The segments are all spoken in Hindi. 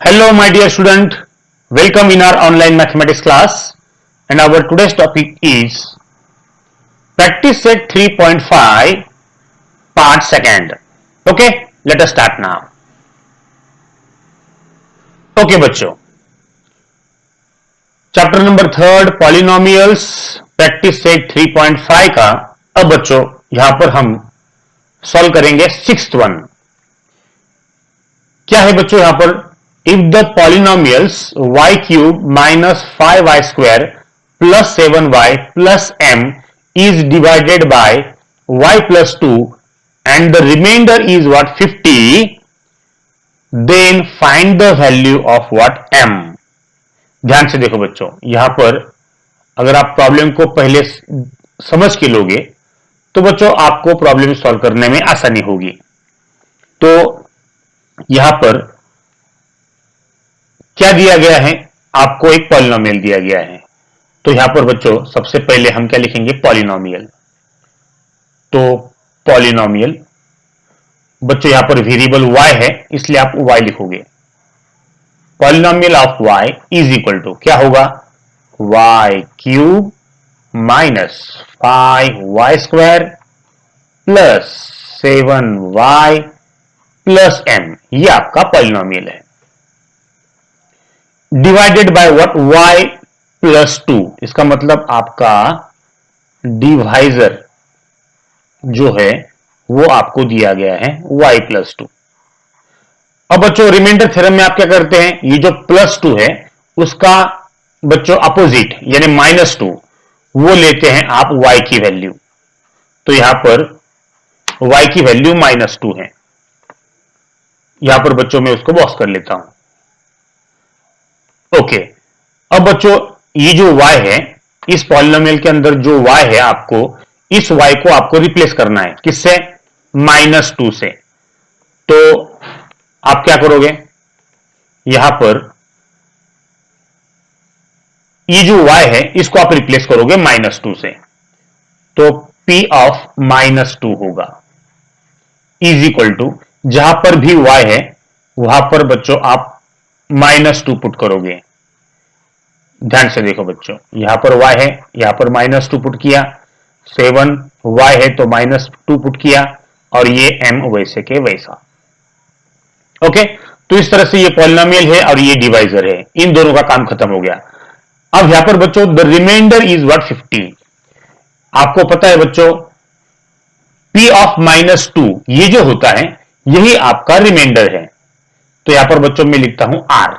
Hello, my dear student. Welcome in our online mathematics class. And our today's topic is practice set 3.5 part second. Okay, let us start now. Okay, बच्चों, chapter number third polynomials practice set 3.5 का अब बच्चों यहां पर हम सॉल्व करेंगे सिक्स्थ वन. क्या है बच्चों यहां पर? If the polynomials y cube minus 5y square plus 7y plus m is divided by y plus 2 and the remainder is what 50, then find the value of what m. ध्यान से देखो बच्चों, यहां पर अगर आप प्रॉब्लम को पहले समझ के लोगे तो बच्चों आपको प्रॉब्लम सॉल्व करने में आसानी होगी. तो यहां पर क्या दिया गया है? आपको एक पॉलिनोमियल दिया गया है. तो यहां पर बच्चों सबसे पहले हम क्या लिखेंगे? पॉलिनोमियल. तो पॉलिनोमियल बच्चों यहां पर वेरिएबल y है इसलिए आप y लिखोगे. Polynomial of y is equal to क्या होगा? y cube minus 5y square plus 7y plus m. ये आपका पॉलिनोमियल है. Divided by what? y plus 2. इसका मतलब आपका डिवाइजर जो है वो आपको दिया गया है y प्लस 2. अब बच्चों रिमाइंडर थ्योरम में आप क्या करते हैं? ये जो प्लस 2 है उसका बच्चों अपोजिट यानी माइनस 2 वो लेते हैं आप y की वैल्यू. तो यहां पर y की वैल्यू माइनस 2 है. यहां पर बच्चों मैं उसको बॉक्स कर लेता हूं. ओके, अब बच्चों ये जो y है इस पॉलिनोमियल के अंदर जो y है आपको इस y को आपको रिप्लेस करना है. किससे? माइनस 2 से. तो आप क्या करोगे? यहां पर ये जो y है इसको आप रिप्लेस करोगे माइनस 2 से. तो p ऑफ माइनस 2 होगा इज इक्वल टू जहां पर भी y है वहां पर बच्चों आप माइनस 2 पुट करोगे. ध्यान से देखो बच्चों, यहां पर y है यहां पर माइनस 2 पुट किया, 7y है तो माइनस 2 पुट किया और ये m वैसे के वैसा. ओके, तो इस तरह से ये पॉलिनोमियल है और ये डिवाइजर है. इन दोनों का काम खत्म हो गया. अब यहां पर बच्चों द रिमाइंडर इज व्हाट? 50. आपको पता है बच्चों p ऑफ माइनस 2 ये जो होता है यही आपका रिमाइंडर है. तो यहां पर बच्चों मैं लिखता हूं r.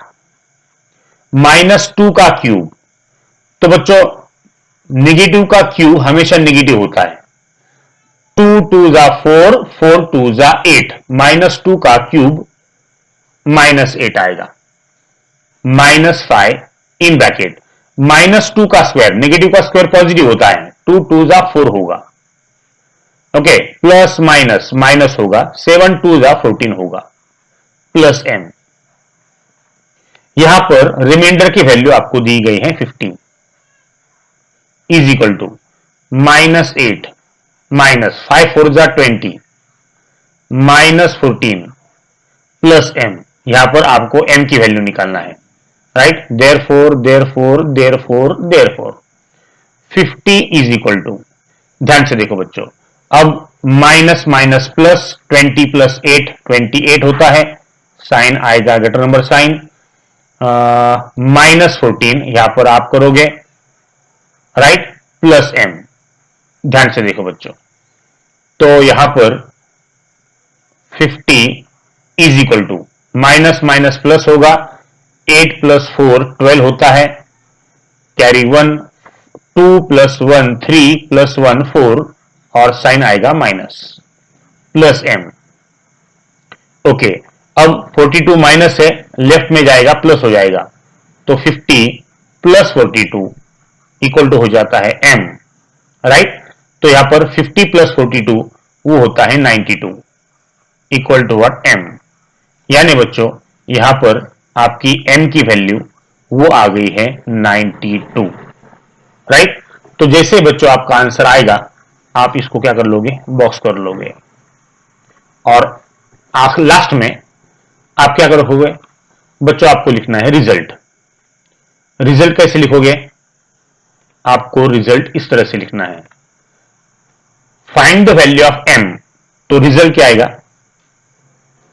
माइनस 2 का क्यूब, तो बच्चों निगेटिव का क्यूब हमेशा निगेटिव होता है. 2 2 जा 4, 4 2 जा 8. माइनस 2 का क्यूब माइनस 8 आएगा. Minus 5 in bracket. माइनस 2 का स्क्वायर, नेगेटिव का स्क्वायर पॉजिटिव होता है, 2 2 जा 4 होगा. ओके, प्लस माइनस माइनस होगा, 7 2 जा 14 होगा प्लस m. यहां पर रिमाइंडर की वैल्यू आपको दी गई है 50 is equal to minus 8 minus 5 4 जा 20 माइनस 14 प्लस m. यहां पर आपको m की वैल्यू निकालना है. Right, therefore 50 is equal to, ध्यान से देखो बच्चों, अब माइनस माइनस प्लस 20 प्लस 8 28 होता है. साइन आएगा ग्रेटर नंबर साइन. माइनस 14 यहां पर आप करोगे राइट प्लस m. ध्यान से देखो बच्चों, तो यहां पर 50 is equal to minus minus plus होगा, 8 प्लस 4 12 होता है, कैरी 1, 2 प्लस 1 3 प्लस 1 4 और साइन आएगा माइनस प्लस m. ओके, अब 42 माइनस है, लेफ्ट में जाएगा प्लस हो जाएगा. तो 50 प्लस 42 इक्वल टू हो जाता है m. राइट, तो यहां पर 50 प्लस 42 वो होता है 92 इक्वल टू व्हाट? m. यानी बच्चों यहां पर आपकी m की वैल्यू वो आ गई है 92. राइट, तो जैसे बच्चों आपका आंसर आएगा आप इसको क्या कर लोगे? बॉक्स कर लोगे. और लास्ट में आप क्या करोगे? बच्चों आपको लिखना है रिजल्ट। रिजल्ट कैसे लिखोगे? आपको रिजल्ट इस तरह से लिखना है, find the value of m। तो रिजल्ट क्या आएगा?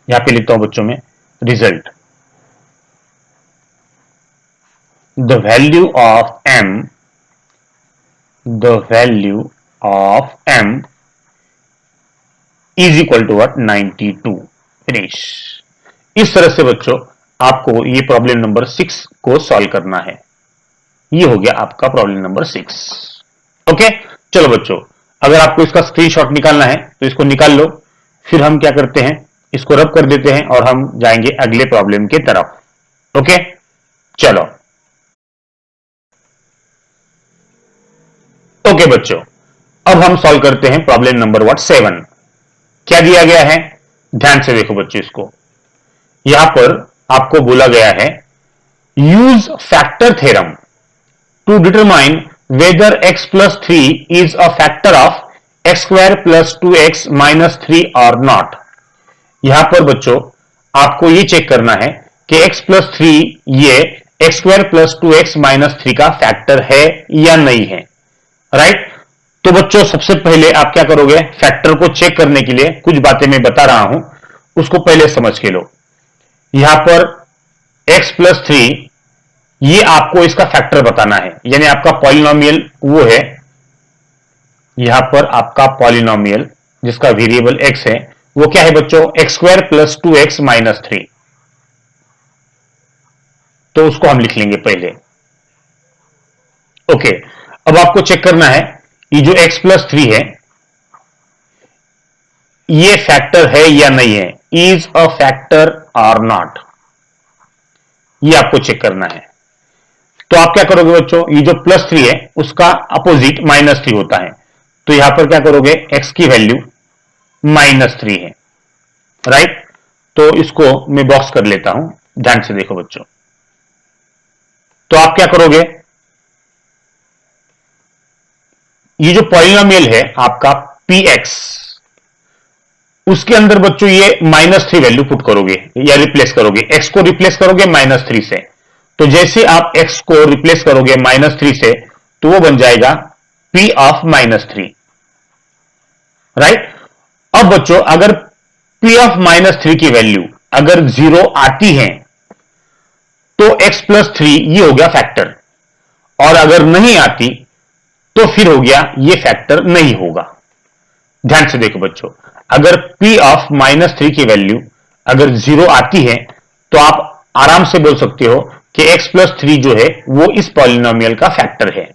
यहां पे लिखता हूं बच्चों में result, the value of m, the value of m is equal to what? 92। Finish. इस तरह से बच्चों आपको ये प्रॉब्लम नंबर 6 को सॉल्व करना है। ये हो गया आपका प्रॉब्लम नंबर 6। ओके, चलो बच्चों, अगर आपको इसका स्क्रीनशॉट निकालना है तो इसको निकाल लो। फिर हम क्या करते हैं, इसको रब कर देते हैं और हम जाएंगे अगले प्रॉब्लम की तरफ। ओके, चलो। ओके बच्चों, अब हम सॉल्व करते हैं प्रॉब्लम नंबर 7। क्या दिया गया है? ध्यान से देखो बच्चों, इसको यहां पर आपको बोला गया है use factor theorem to determine whether x plus 3 is a factor of x square plus 2x minus 3 or not। यहां पर बच्चों आपको यह चेक करना है कि x plus 3 ये x square plus 2x minus 3 का फैक्टर है या नहीं है। राइट? तो बच्चों सबसे पहले आप क्या करोगे, फैक्टर को चेक करने के लिए कुछ बातें मैं बता रहा हूं, उसको पहले समझ के लो। यहां पर x plus 3 ये आपको इसका फैक्टर बताना है, यानी आपका पॉलिनोमियल वो है, यहां पर आपका पॉलिनोमियल जिसका वेरिएबल x है वो क्या है बच्चों? X square plus 2x minus 3। तो उसको हम लिख लेंगे पहले। ओके, अब आपको चेक करना है ये जो x प्लस 3 है ये फैक्टर है या नहीं है, इज अ फैक्टर और नॉट, ये आपको चेक करना है। तो आप क्या करोगे बच्चों, ये जो प्लस 3 है उसका अपोजिट माइनस 3 होता है, तो यहां पर क्या करोगे, x की वैल्यू -3 है। राइट? तो इसको मैं बॉक्स कर लेता हूं, ध्यान से देखो बच्चों। तो आप क्या करोगे, ये जो पॉलिनोमियल है आपका px, उसके अंदर बच्चों ये -3 वैल्यू पुट करोगे या रिप्लेस करोगे, x को रिप्लेस करोगे -3 से। तो जैसे आप x को रिप्लेस करोगे -3 से तो वो बन जाएगा p ऑफ -3। राइट? अब बच्चों अगर p ऑफ -3 की वैल्यू अगर 0 आती है तो x प्लस 3 ये हो गया फैक्टर, और अगर नहीं आती तो फिर हो गया ये फैक्टर नहीं होगा। ध्यान से देखो बच्चों, अगर p ऑफ -3 की वैल्यू अगर 0 आती है तो आप आराम से बोल सकते हो कि x प्लस 3 जो है वो इस पॉलिनोमियल का फैक्टर है।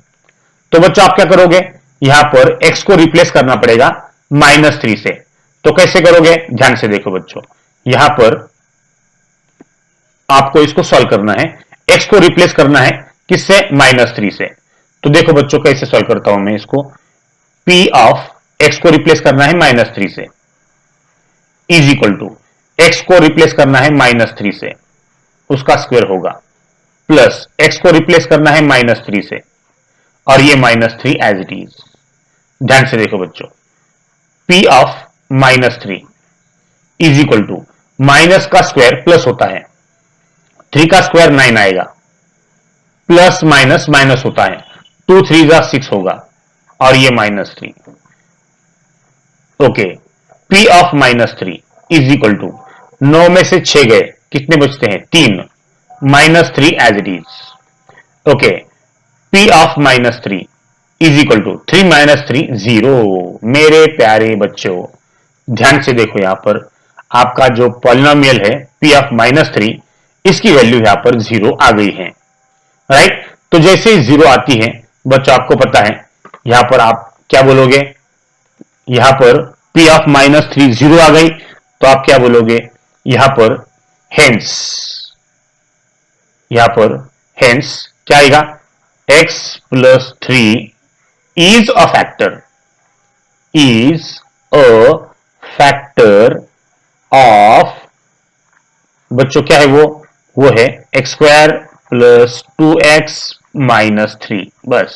तो बच्चों आप क्या करोगे, यहां पर x को रिप्लेस करना पड़ेगा -3 से। तो कैसे करोगे, ध्यान से देखो बच्चों, यहां पर आपको इसको सॉल्व करना है, x को रिप्लेस करना है किससे, -3 से। तो देखो बच्चों कैसे सॉल्व करता हूं मैं इसको, p ऑफ x को रिप्लेस करना है -3 से इज इक्वल टू x को रिप्लेस करना है -3 से, उसका स्क्वायर होगा, प्लस x को रिप्लेस करना है -3 से और ये -3 एज इट इज। ध्यान से देखो बच्चों, p of -3 is equal to minus का स्क्वायर प्लस होता है, 3 का स्क्वायर 9 आएगा, प्लस माइनस माइनस होता है, 2 3 जा 6 होगा और ये -3। Okay, p of -3 is equal to 9 में से 6 गए, कितने बचते हैं, 3, -3 as it is. Okay, p of -3 is equal to 3 -3 0। मेरे प्यारे बच्चों ध्यान से देखो, यहां पर आपका जो पॉलिनोमियल है p ऑफ -3 इसकी वैल्यू यहां पर 0 आ गई है। राइट? तो जैसे ही 0 आती है बच्चों आपको पता है यहां पर आप क्या बोलोगे, यहां पर p ऑफ -3 0 आ गई तो आप क्या बोलोगे, यहां पर हेंस, यहां पर हेंस क्या आएगा, x plus 3 is a factor, is a factor of, बच्चों क्या है वो है x square plus 2x minus 3। बस,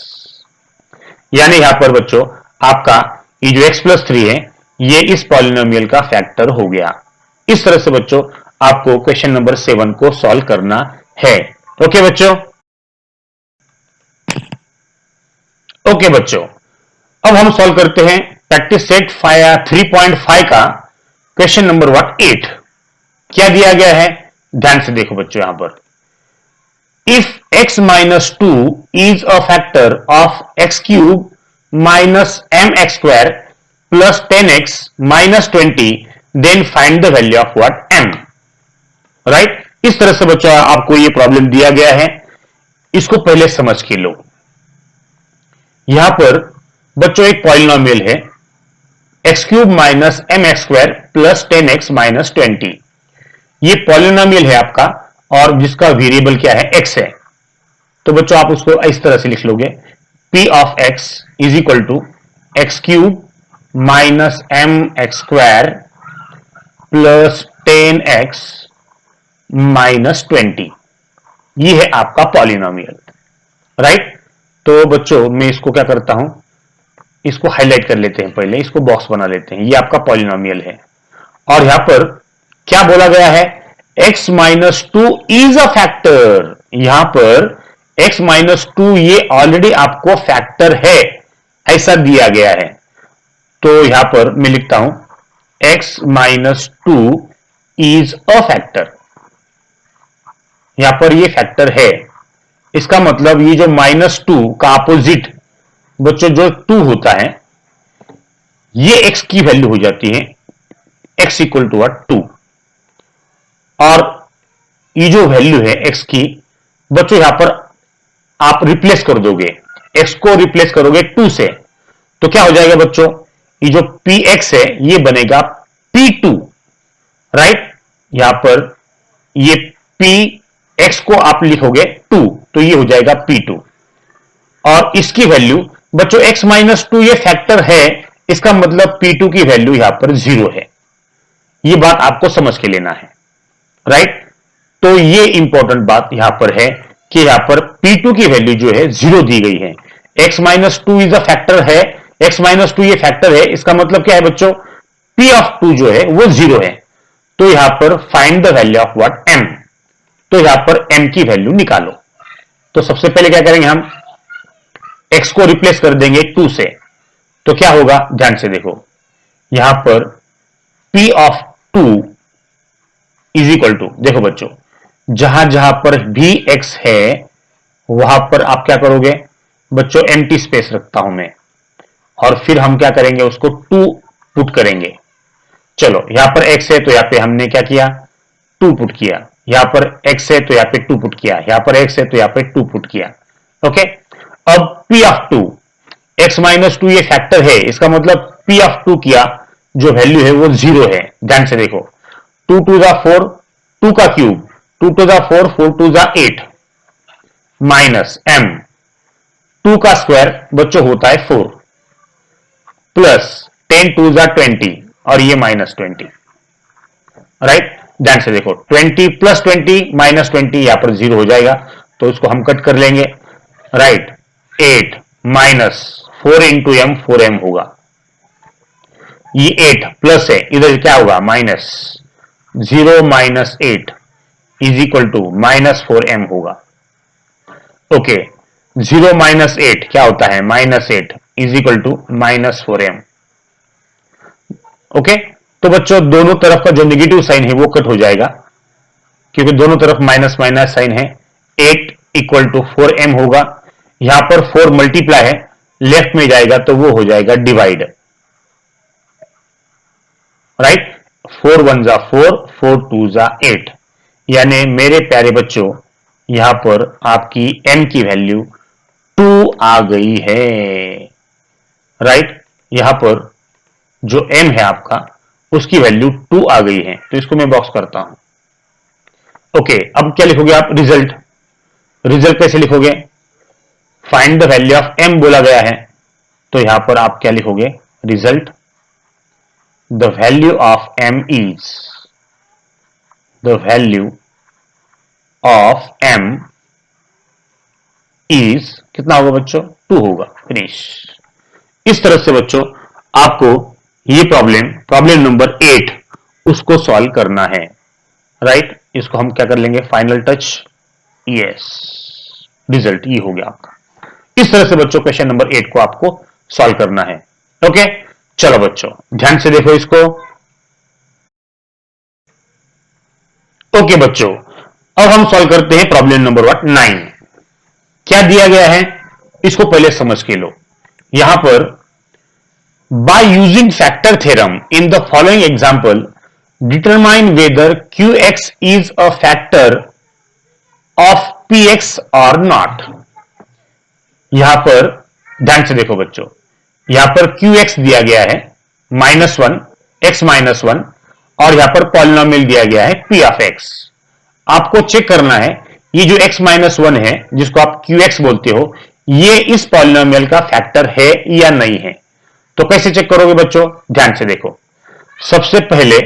यानी यहां पर बच्चों आपका ये जो x प्लस 3 है ये इस पॉलिनोमियल का फैक्टर हो गया। इस तरह से बच्चों आपको क्वेश्चन नंबर 7 को सॉल्व करना है। ओके बच्चों, ओके बच्चों, अब हम सॉल्व करते हैं प्रैक्टिस सेट 3.5 का क्वेश्चन नंबर 8। क्या दिया गया है, ध्यान से देखो बच्चों। यहां पर if x minus 2 is a factor of x cube minus mx square plus 10x minus 20, then find the value of what m। Right, इस तरह से बच्चों आपको ये प्रॉब्लम दिया गया है, इसको पहले समझ के लो। यहां पर बच्चों एक पॉलिनोमियल है x cube minus m x square plus 10x minus 20। ये पॉलिनोमियल है आपका, और जिसका वेरिएबल क्या है, x है। तो बच्चों आप उसको इस तरह से लिख लोगे, p of x is equal to x cube minus m x square plus 10x minus 20। ये है आपका पॉलिनोमियल, राइट। तो बच्चों मैं इसको क्या करता हूं, इसको हाईलाइट कर लेते हैं, पहले इसको बॉक्स बना लेते हैं। ये आपका पॉलिनोमियल है, और यहां पर क्या बोला गया है, x minus 2 is a factor. यहां पर x माइनस 2 ये ऑलरेडी आपको फैक्टर है, ऐसा दिया गया है। तो यहां पर मैं लिखता हूं x minus 2 is a factor. यहां पर ये फैक्टर है, इसका मतलब ये जो -2 का अपोजिट बच्चों जो 2 होता है, ये x की वैल्यू हो जाती है x इक्वल टू 2। और ये जो वैल्यू है x की बच्चों यहां पर आप रिप्लेस कर दोगे, x को रिप्लेस करोगे 2 से, तो क्या हो जाएगा बच्चों, ये जो px है ये बनेगा p2, राइट। यहां पर ये px को आप लिखोगे 2, तो ये हो जाएगा p2। और इसकी वैल्यू बच्चों x माइनस 2 ये फैक्टर है, इसका मतलब p2 की वैल्यू यहां पर 0 है। ये बात आपको समझ के लेना है, राइट। तो ये इंपॉर्टेंट बात यहां पर है कि यहां पर p2 की वैल्यू जो है 0 दी गई है। x minus 2 is a factor है, x माइनस 2 ये फैक्टर है, इसका मतलब क्या है बच्चों, p ऑफ 2 जो है वो 0 है। तो यहां पर find the value of what m। तो यहां पर m की वैल्यू निकालो। तो सबसे पहले क्या करेंगे, हम x को रिप्लेस कर देंगे 2 से, तो क्या होगा, ध्यान से देखो। यहां पर p of 2 is equal to, देखो बच्चों जहां जहां पर भी x है वहां पर आप क्या करोगे बच्चों, एम्प्टी स्पेस रखता हूं मैं, और फिर हम क्या करेंगे, उसको 2 पुट करेंगे। चलो यहां पर x है तो यहां पे हमने क्या किया, 2 पुट किया। यहां पर x है तो यहां पे 2 पुट किया, यहां पर x है तो यहां पे 2 पुट किया। ओके, अब p ऑफ 2, x माइनस 2 ये फैक्टर है, इसका मतलब p ऑफ 2 किया जो वैल्यू है वो 0 है। ध्यान से देखो, 2 टू द 4, 2 का cube, 2 to the 4, 4 to the 8 minus m, 2 का स्क्वायर बच्चों होता है 4 प्लस 10 टू द 20, और ये माइनस 20, राइट। ध्यान से देखो 20 प्लस 20 माइनस 20 यहां पर 0 हो जाएगा, तो इसको हम कट कर लेंगे, right. 8 minus 4 into M, 4m होगा। ये 8 प्लस है, इधर क्या होगा, minus 0 minus 8 is equal to minus 4m होगा। ओके, 0 माइनस 8 क्या होता है, minus 8 is equal to minus 4m। Okay, तो बच्चों दोनों तरफ का जो नेगेटिव साइन है वो कट हो जाएगा, क्योंकि दोनों तरफ माइनस माइनस साइन है। 8 इक्वल टू 4m होगा, यहां पर 4 मल्टीप्लाई है, लेफ्ट में जाएगा तो वो हो जाएगा डिवाइड, राइट। 4 1 जा 4, 4 2 जा 8, यानी मेरे प्यारे बच्चों यहां पर आपकी m की वैल्यू 2 आ गई है, राइट। यहां पर जो m है आपका उसकी वैल्यू 2 आ गई है, तो इसको मैं बॉक्स करता हूं। ओके, अब क्या लिखोगे आप, रिजल्ट। रिजल्ट कैसे लिखोगे, find the value of m बोला गया है, तो यहां पर आप क्या लिखोगे, result the value of m is, the value of m is कितना होगा बच्चों, 2 होगा, फिनिश। इस तरह से बच्चों आपको ये प्रॉब्लम नंबर 8 उसको सॉल्व करना है। राइट, इसको हम क्या कर लेंगे, फाइनल टच, यस, रिजल्ट ये हो गया आपका। इस तरह से बच्चों क्वेश्चन नंबर 8 को आपको सॉल्व करना है। ओके, चलो बच्चों ध्यान से देखो इसको। ओके बच्चों, अब हम सॉल्व करते हैं प्रॉब्लम नंबर 9। क्या दिया गया है इसको पहले समझ के लो। यहां पर by using factor theorem in the following example determine whether QX is a factor of PX और नॉट। यहां पर ध्यान से देखो बच्चों, यहां पर QX दिया गया है -1, x -1, और यहां पर पॉलिनोमियल दिया गया है P ऑफ X। आपको चेक करना है ये जो x -1 है जिसको आप QX बोलते हो, ये इस पॉलिनोमियल का फैक्टर है या नहीं है। तो कैसे चेक करोगे बच्चों, ध्यान से देखो। सबसे पहले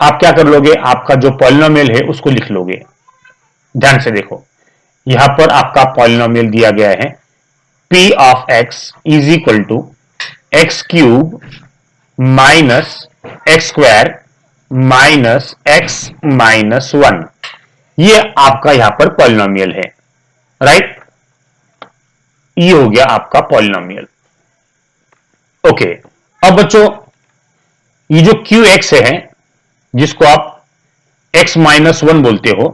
आप क्या कर लोगे, आपका जो पॉलिनोमियल है उसको लिख लोगे। ध्यान से देखो, यहां पर आपका पॉलिनोमियल दिया गया है P of X is equal to x cube minus x square minus x -1। ये आपका यहां पर पॉलिनोमियल है, राइट। ये हो गया आपका पॉलिनोमियल। ओके, अब बच्चों ये जो QX है जिसको आप x -1 बोलते हो,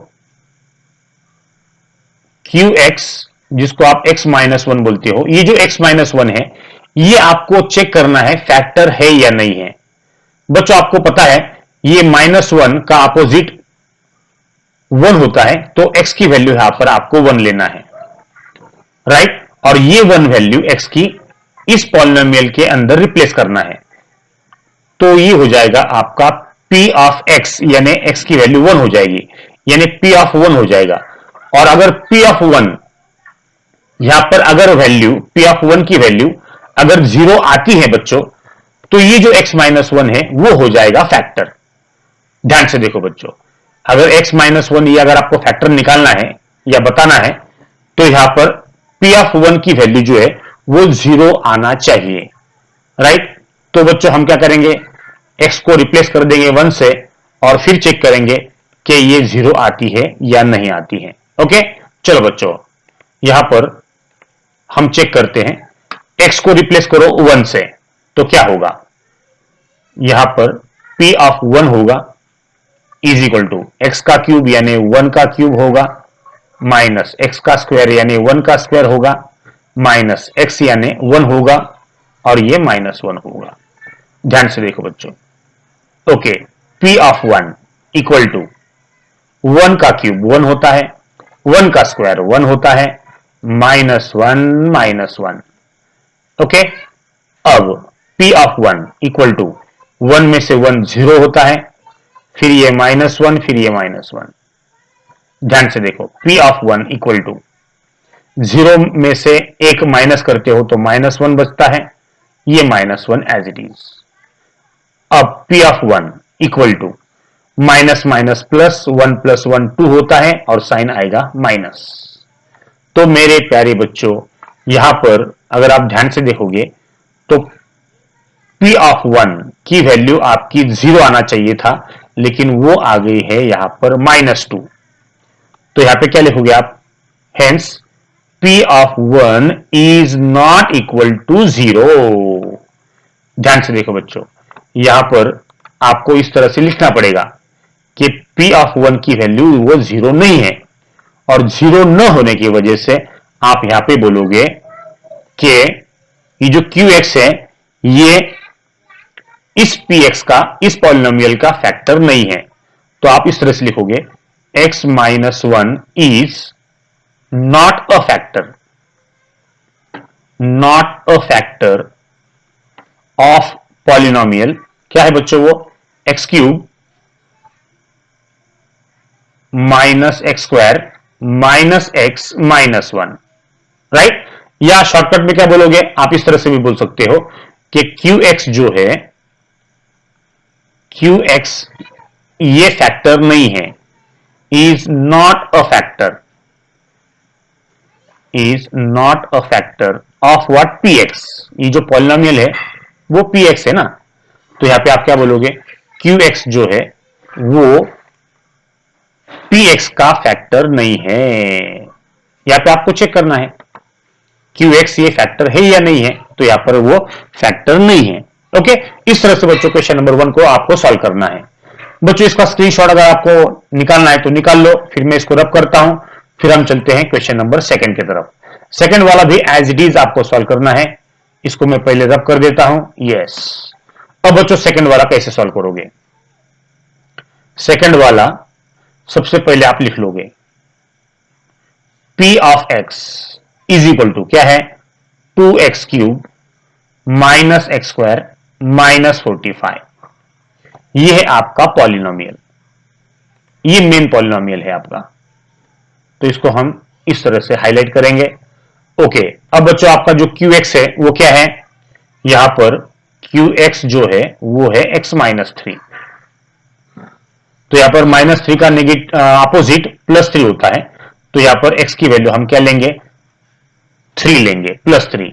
QX जिसको आप x -1 बोलते हो, ये जो x -1 है ये आपको चेक करना है फैक्टर है या नहीं है। बच्चों आपको पता है ये -1 का अपोजिट 1 होता है, तो x की वैल्यू यहां पर आपको 1 लेना है, राइट। और ये 1 वैल्यू x की इस पॉलिनोमियल के अंदर रिप्लेस करना है। तो ये हो जाएगा आपका P ऑफ X, यानी x की वैल्यू 1 हो जाएगी, यानी P ऑफ 1 हो जाएगा। और अगर P ऑफ 1 यहां पर अगर वैल्यू P ऑफ 1 की वैल्यू अगर 0 आती है बच्चों, तो ये जो x -1 है वो हो जाएगा फैक्टर। ध्यान से देखो बच्चों, अगर x -1 ये अगर आपको फैक्टर निकालना है या बताना है, तो यहां पर P ऑफ 1 की वैल्यू जो है वो 0 आना चाहिए, राइट। तो बच्चों हम क्या करेंगे, x को रिप्लेस कर देंगे 1 से और फिर चेक करेंगे कि ये 0 आती है या नहीं आती है। ओके, चलो बच्चों यहां पर हम चेक करते हैं, x को रिप्लेस करो 1 से तो क्या होगा, यहां पर P ऑफ 1 होगा इज इक्वल टू एक्स का क्यूब यानी 1 का क्यूब होगा, माइनस एक्स का स्क्वायर यानी 1 का स्क्वायर होगा, माइनस एक्स यानी 1 होगा, और ये -1 होगा। ध्यान से देखो बच्चों। Okay, P of 1 equal to 1 का क्यूब 1 होता है, 1 का स्क्वायर 1 होता है, -1 -1। ओके, अब P ऑफ 1 इक्वल टू 1 में से 1 0 होता है, फिर ये -1, फिर ये -1। ध्यान से देखो, P ऑफ 1 इक्वल टू 0 में से एक माइनस करते हो तो -1 बचता है, ये -1 एज इट इज। अब P of 1 equal to minus minus plus 1 + 1 2 होता है और साइन आएगा माइनस। तो मेरे प्यारे बच्चों यहां पर अगर आप ध्यान से देखोगे तो P ऑफ 1 की वैल्यू आपकी 0 आना चाहिए था, लेकिन वो आ गई है यहां पर -2। तो यहां पे क्या लिखोगे आप, hence P of 1 is not equal to 0। ध्यान से देखो बच्चों, यहां पर आपको इस तरह से लिखना पड़ेगा कि P ऑफ 1 की वैल्यू वो 0 नहीं है, और 0 न होने की वजह से आप यहां पे बोलोगे कि ये जो QX है ये इस PX का इस पॉलिनोमियल का फैक्टर नहीं है। तो आप इस तरह से लिखोगे x -1 is not a factor, not a factor of polynomial. क्या है बच्चों वो, x³ minus x square minus x -1, right. या शॉर्टकट में क्या बोलोगे, आप इस तरह से भी बोल सकते हो कि QX जो है, QX ये फैक्टर नहीं है, is not a factor, is not a factor of what PX। ये जो पॉलिनोमियल है वो PX है ना, तो यहां पे आप क्या बोलोगे, QX जो है वो पी एक्स का फैक्टर नहीं है। यहां पे आपको चेक करना है क्यू एक्स ये फैक्टर है या नहीं है, तो यहां पर वो फैक्टर नहीं है। ओके, इस तरह से बच्चों क्वेश्चन नंबर 1 को आपको सॉल्व करना है। बच्चों इसका स्क्रीनशॉट अगर आपको निकालना है तो निकाल लो, फिर मैं इसको रब करता हूं, फिर हम चलते हैं क्वेश्चन नंबर 2 की तरफ। सेकंड वाला भी एज इट इज आपको सॉल्व करना है। इसको मैं पहले रब कर देता हूं। यस, अब बच्चों सेकंड वाला कैसे सॉल्व करोगे? सेकंड वाला सबसे पहले आप लिख लोगे P of x is equal to क्या है, 2x cube minus x square minus 45। यह है आपका पॉलिनोमियल, ये मेन पॉलिनोमियल है आपका। तो इसको हम इस तरह से हाईलाइट करेंगे। ओके, अब बच्चों आपका जो QX है वो क्या है, यहां पर QX जो है वो है x माइनस 3। तो यहां पर माइनस 3 का नेगेटिव अपोजिट प्लस 3 होता है, तो यहां पर x की वैल्यू हम क्या लेंगे, 3 लेंगे, प्लस 3।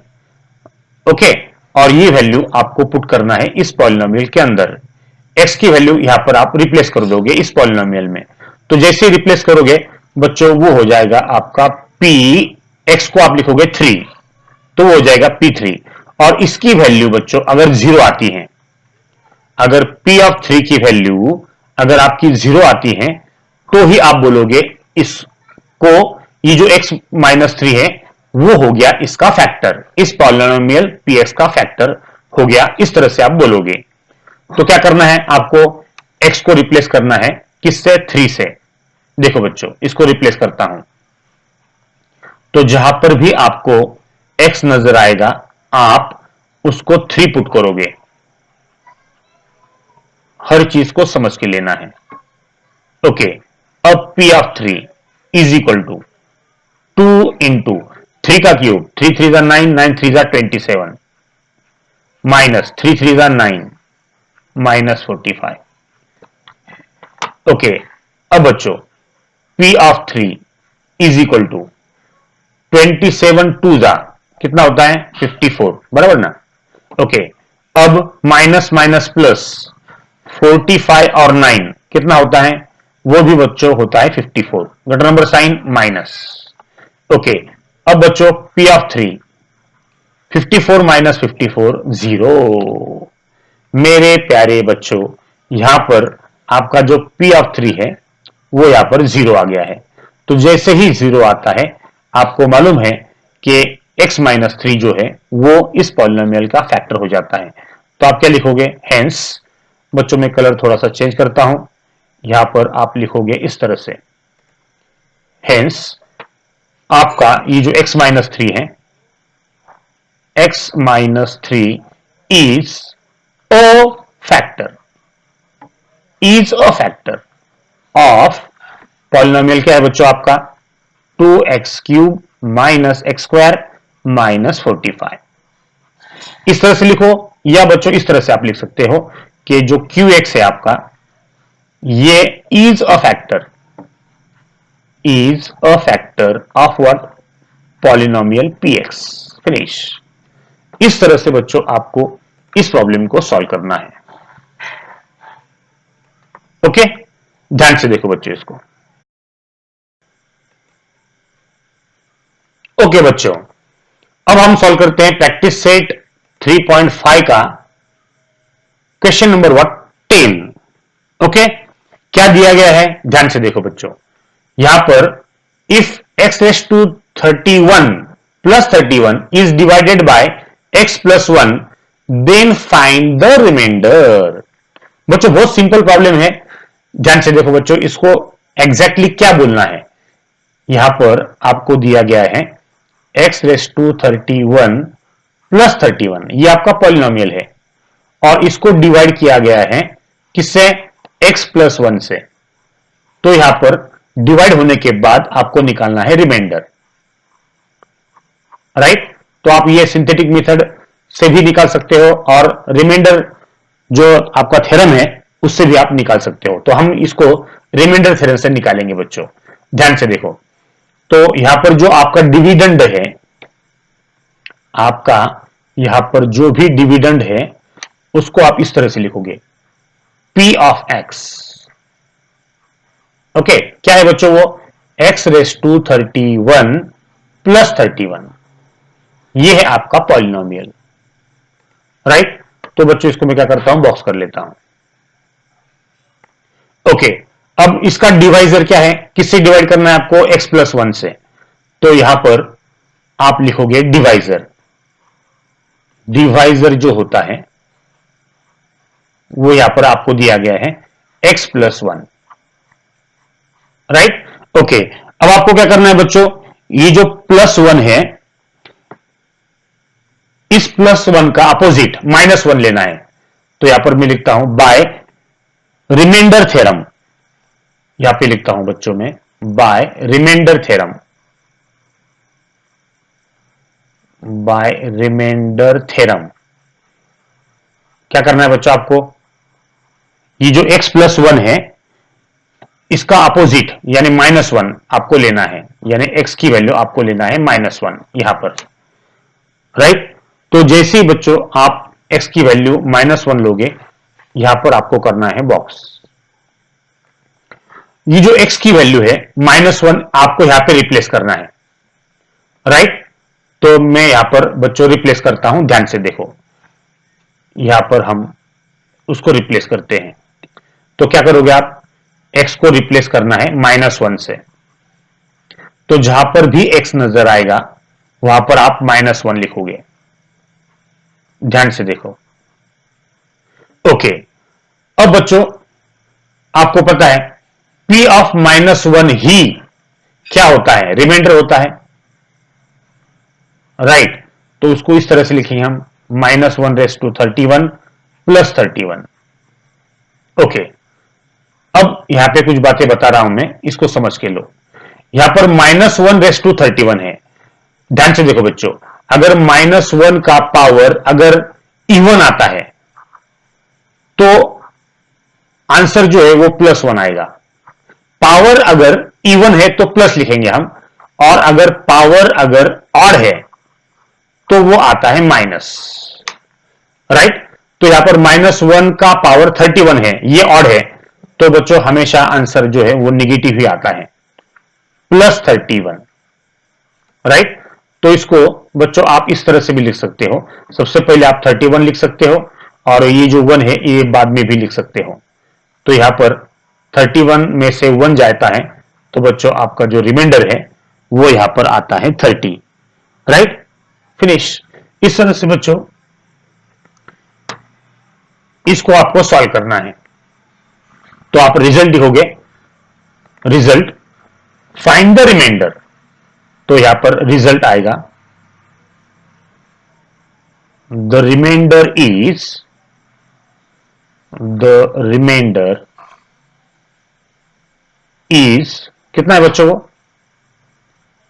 ओके, और ये वैल्यू आपको पुट करना है इस पॉलिनोमियल के अंदर। x की वैल्यू यहां पर आप रिप्लेस कर दोगे इस पॉलिनोमियल में। तो जैसे रिप्लेस करोगे बच्चों वो हो जाएगा आपका p, x को आप लिखोगे 3, तो वो हो जाएगा p3। और इसकी वैल्यू बच्चों अगर 0 आती है, अगर p ऑफ 3 की वैल्यू अगर आपकी 0 आती है, तो ही आप बोलोगे इसको, ये जो x माइनस 3 है वो हो गया इसका फैक्टर, इस पॉलिनोमियल px का फैक्टर हो गया, इस तरह से आप बोलोगे। तो क्या करना है आपको, x को रिप्लेस करना है किससे, 3 से। देखो बच्चों इसको रिप्लेस करता हूं, तो जहां पर भी आपको x नजर आएगा आप उसको 3 पुट करोगे। हर चीज को समझ के लेना है। ओके, अब p of 3 is equal to 2 into 3 का क्यूब, 3 3 9, 9 3 27, माइनस 3 3 9 माइनस 45। ओके, अब बच्चों p of 3 is equal to 27 2 कितना होता है, 54, बराबर ना। ओके, अब माइनस माइनस प्लस 45 और 9 कितना होता है, वो भी बच्चों होता है 54, greater number sign minus. Okay, अब बच्चों p ऑफ 3, 54 माइनस 54 0। मेरे प्यारे बच्चों यहां पर आपका जो p ऑफ 3 है वो यहां पर 0 आ गया है। तो जैसे ही 0 आता है आपको मालूम है कि x माइनस 3 जो है वो इस पॉलिनोमियल का फैक्टर हो जाता है। तो आप क्या लिखोगे, हेंस, बच्चों में कलर थोड़ा सा चेंज करता हूं, यहां पर आप लिखोगे इस तरह से, हेंस आपका ये जो x माइनस 3 है, x minus 3 is a factor, is a factor of polynomial क्या है बच्चों आपका, 2x cube minus x square minus 45। इस तरह से लिखो, या बच्चों इस तरह से आप लिख सकते हो कि जो QX है आपका, ये is a factor, is a factor of what, polynomial PX। Finish. इस तरह से बच्चों आपको इस प्रॉब्लम को सॉल्व करना है। ओके, ध्यान से देखो बच्चों इसको। ओके बच्चों, अब हम सॉल्व करते हैं प्रैक्टिस सेट 3.5 का क्वेश्चन नंबर 10। ओके, क्या दिया गया है, ध्यान से देखो बच्चों। यहां पर if x raise to 31 plus 31 is divided by x plus 1 then find the remainder. बच्चों बहुत सिंपल प्रॉब्लम है, ध्यान से देखो बच्चों, इसको एग्जैक्टली क्या बोलना है। यहां पर आपको दिया गया है x रेस टू 31 प्लस 31, ये आपका पॉलिनोमियल है, और इसको डिवाइड किया गया है किससे, x प्लस 1 से। तो यहां पर डिवाइड होने के बाद आपको निकालना है रिमाइंडर, राइट। तो आप ये सिंथेटिक मेथड से भी निकाल सकते हो, और रिमाइंडर जो आपका थ्योरम है उससे भी आप निकाल सकते हो। तो हम इसको रिमाइंडर थ्योरम से निकालेंगे बच्चों, ध्यान से देखो। तो यहां पर जो आपका डिविडेंड है, आपका यहां पर जो भी डिविडेंड है उसको आप इस तरह से लिखोगे, p ऑफ x ओके, क्या है बच्चों वो x रेस टू 31 प्लस 31, ये है आपका पॉलिनोमियल, राइट। तो बच्चों इसको मैं क्या करता हूं, बॉक्स कर लेता हूं। ओके, अब इसका डिवाइजर क्या है, किससे डिवाइड करना है आपको, x प्लस 1 से। तो यहां पर आप लिखोगे डिवाइजर, डिवाइजर जो होता है वो यहां पर आपको दिया गया है x प्लस 1, राइट। ओके, अब आपको क्या करना है बच्चों, ये जो प्लस 1 है, इस प्लस 1 का अपोजिट माइनस 1 लेना है। तो यहां पर मैं लिखता हूं बाय रिमाइंडर थ्योरम, यहां पे लिखता हूं बच्चों में by remainder theorem, by remainder theorem. क्या करना है बच्चों आपको, ये जो x प्लस 1 है इसका अपोजिट यानी माइनस 1 आपको लेना है, यानी x की वैल्यू आपको लेना है माइनस 1 यहां पर, राइट। तो जैसे ही बच्चों आप x की वैल्यू माइनस 1 लोगे, यहां पर आपको करना है बॉक्स। ये जो x की वैल्यू है माइनस 1 आपको यहां पे रिप्लेस करना है, राइट। तो मैं यहां पर बच्चों रिप्लेस करता हूं, ध्यान से देखो, यहां पर हम उसको रिप्लेस करते हैं। तो क्या करोगे आप, x को रिप्लेस करना है माइनस 1 से, तो जहां पर भी x नजर आएगा वहां पर आप माइनस 1 लिखोगे, ध्यान से देखो। ओके, अब बच्चों आपको पता है p ऑफ माइनस 1 ही क्या होता है, रिमाइंडर होता है, राइट। तो उसको इस तरह से लिखेंगे हम minus 1 raise to 31 plus 31। Okay, अब यहां पे कुछ बातें बता रहा हूं मैं, इसको समझ के लो। यहां पर माइनस 1 रेस टू 31 है, ध्यान से देखो बच्चों, अगर माइनस 1 का पावर अगर इवन आता है तो आंसर जो है वो प्लस 1 आएगा। पावर अगर इवन है तो प्लस लिखेंगे हम, और अगर पावर अगर ऑड है तो वो आता है माइनस, राइट। तो यहां पर माइनस 1 का पावर 31 है, ये ऑड है, तो बच्चों हमेशा आंसर जो है वो निगेटिव ही आता है, प्लस 31, राइट। तो इसको बच्चों आप इस तरह से भी लिख सकते हो, सबसे पहले आप 31 लिख सकते हो, और ये जो 1 है ये बाद में भी लिख सकते हो। तो यहां पर 31 में से 1 जाता है, तो बच्चों आपका जो रिमाइंडर है वो यहां पर आता है 30, राइट। फिनिश। इस तरह से बच्चों इसको आपको सॉल्व करना है। तो आप रिजल्ट लिखोगे, रिजल्ट फाइंड द रिमाइंडर, तो यहां पर रिजल्ट आएगा the remainder is, the remainder is कितना है बच्चों वो,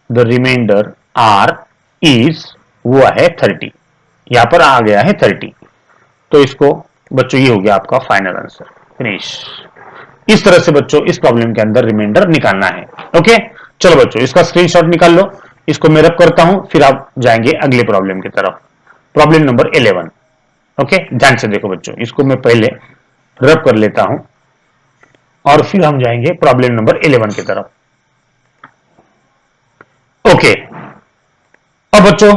द रिमाइंडर आर इज वो है 30, यहां पर आ गया है 30। तो इसको बच्चों ये हो गया आपका फाइनल आंसर, फिनिश। इस तरह से बच्चों इस प्रॉब्लम के अंदर रिमाइंडर निकालना है। ओके, चलो बच्चों इसका स्क्रीनशॉट निकाल लो, इसको मैं रब करता हूं, फिर आप जाएंगे अगले प्रॉब्लम की तरफ, प्रॉब्लम नंबर 11। ओके, ध्यान से देखो बच्चों, इसको मैं पहले रब कर लेता हूं और फिर हम जाएंगे प्रॉब्लम नंबर 11 की तरफ। ओके, अब बच्चों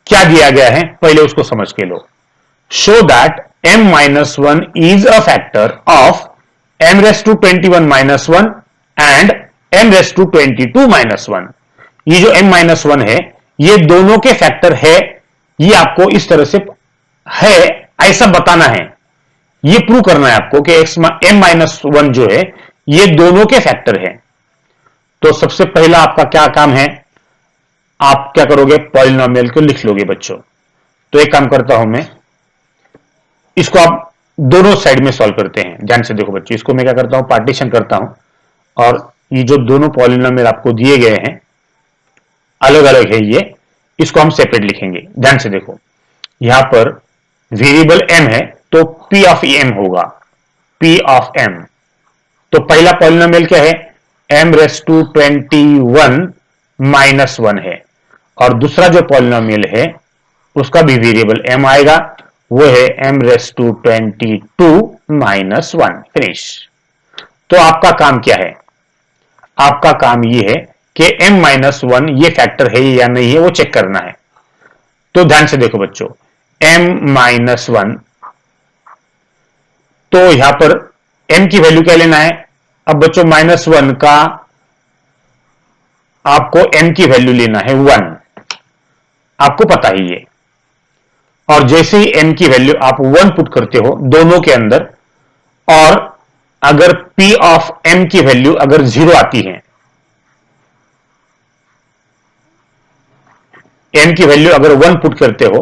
क्या दिया गया है पहले उसको समझ के लो। Show that m minus 1 is a factor of m raised to 21 minus 1 and m raised to 22 minus 1। ये जो m minus 1 है ये दोनों के फैक्टर है, ये आपको इस तरह से है ऐसा बताना है, ये प्रूव करना है आपको कि m minus 1 जो है ये दोनों के फैक्टर है। तो सबसे पहला आपका क्या काम है, आप क्या करोगे, पॉलिनोमियल को लिख लोगे बच्चों। तो एक काम करता हूं मैं, इसको आप दोनों साइड में सॉल्व करते हैं, ध्यान से देखो बच्चों, इसको मैं क्या करता हूं, पार्टीशन करता हूं, और ये जो दोनों पॉलिनोमियल आपको दिए गए हैं अलग अलग है, ये इसको हम सेपरेट लिखेंगे। ध्यान से देखो, यहां पर वेरिएबल m है तो p ऑफ m होगा, p ऑफ m। तो पहला पॉलिनोमियल क्या है, m रेस टू 21 माइनस 1 है, और दूसरा जो पॉलिनोमियल है उसका भी वेरिएबल m आएगा, वो है m raise to 22 minus 1, finish. तो आपका काम क्या है? आपका काम यह है कि m-1 ये फैक्टर है या नहीं है वो चेक करना है। तो ध्यान से देखो बच्चों, m-1, तो यहां पर m की वैल्यू क्या लेना है? अब बच्चों -1 का आपको m की वैल्यू लेना है 1, आपको पता ही है। और जैसे ही m की वैल्यू आप 1 पुट करते हो दोनों के अंदर, और अगर p ऑफ m की वैल्यू अगर 0 आती है, m की वैल्यू अगर 1 पुट करते हो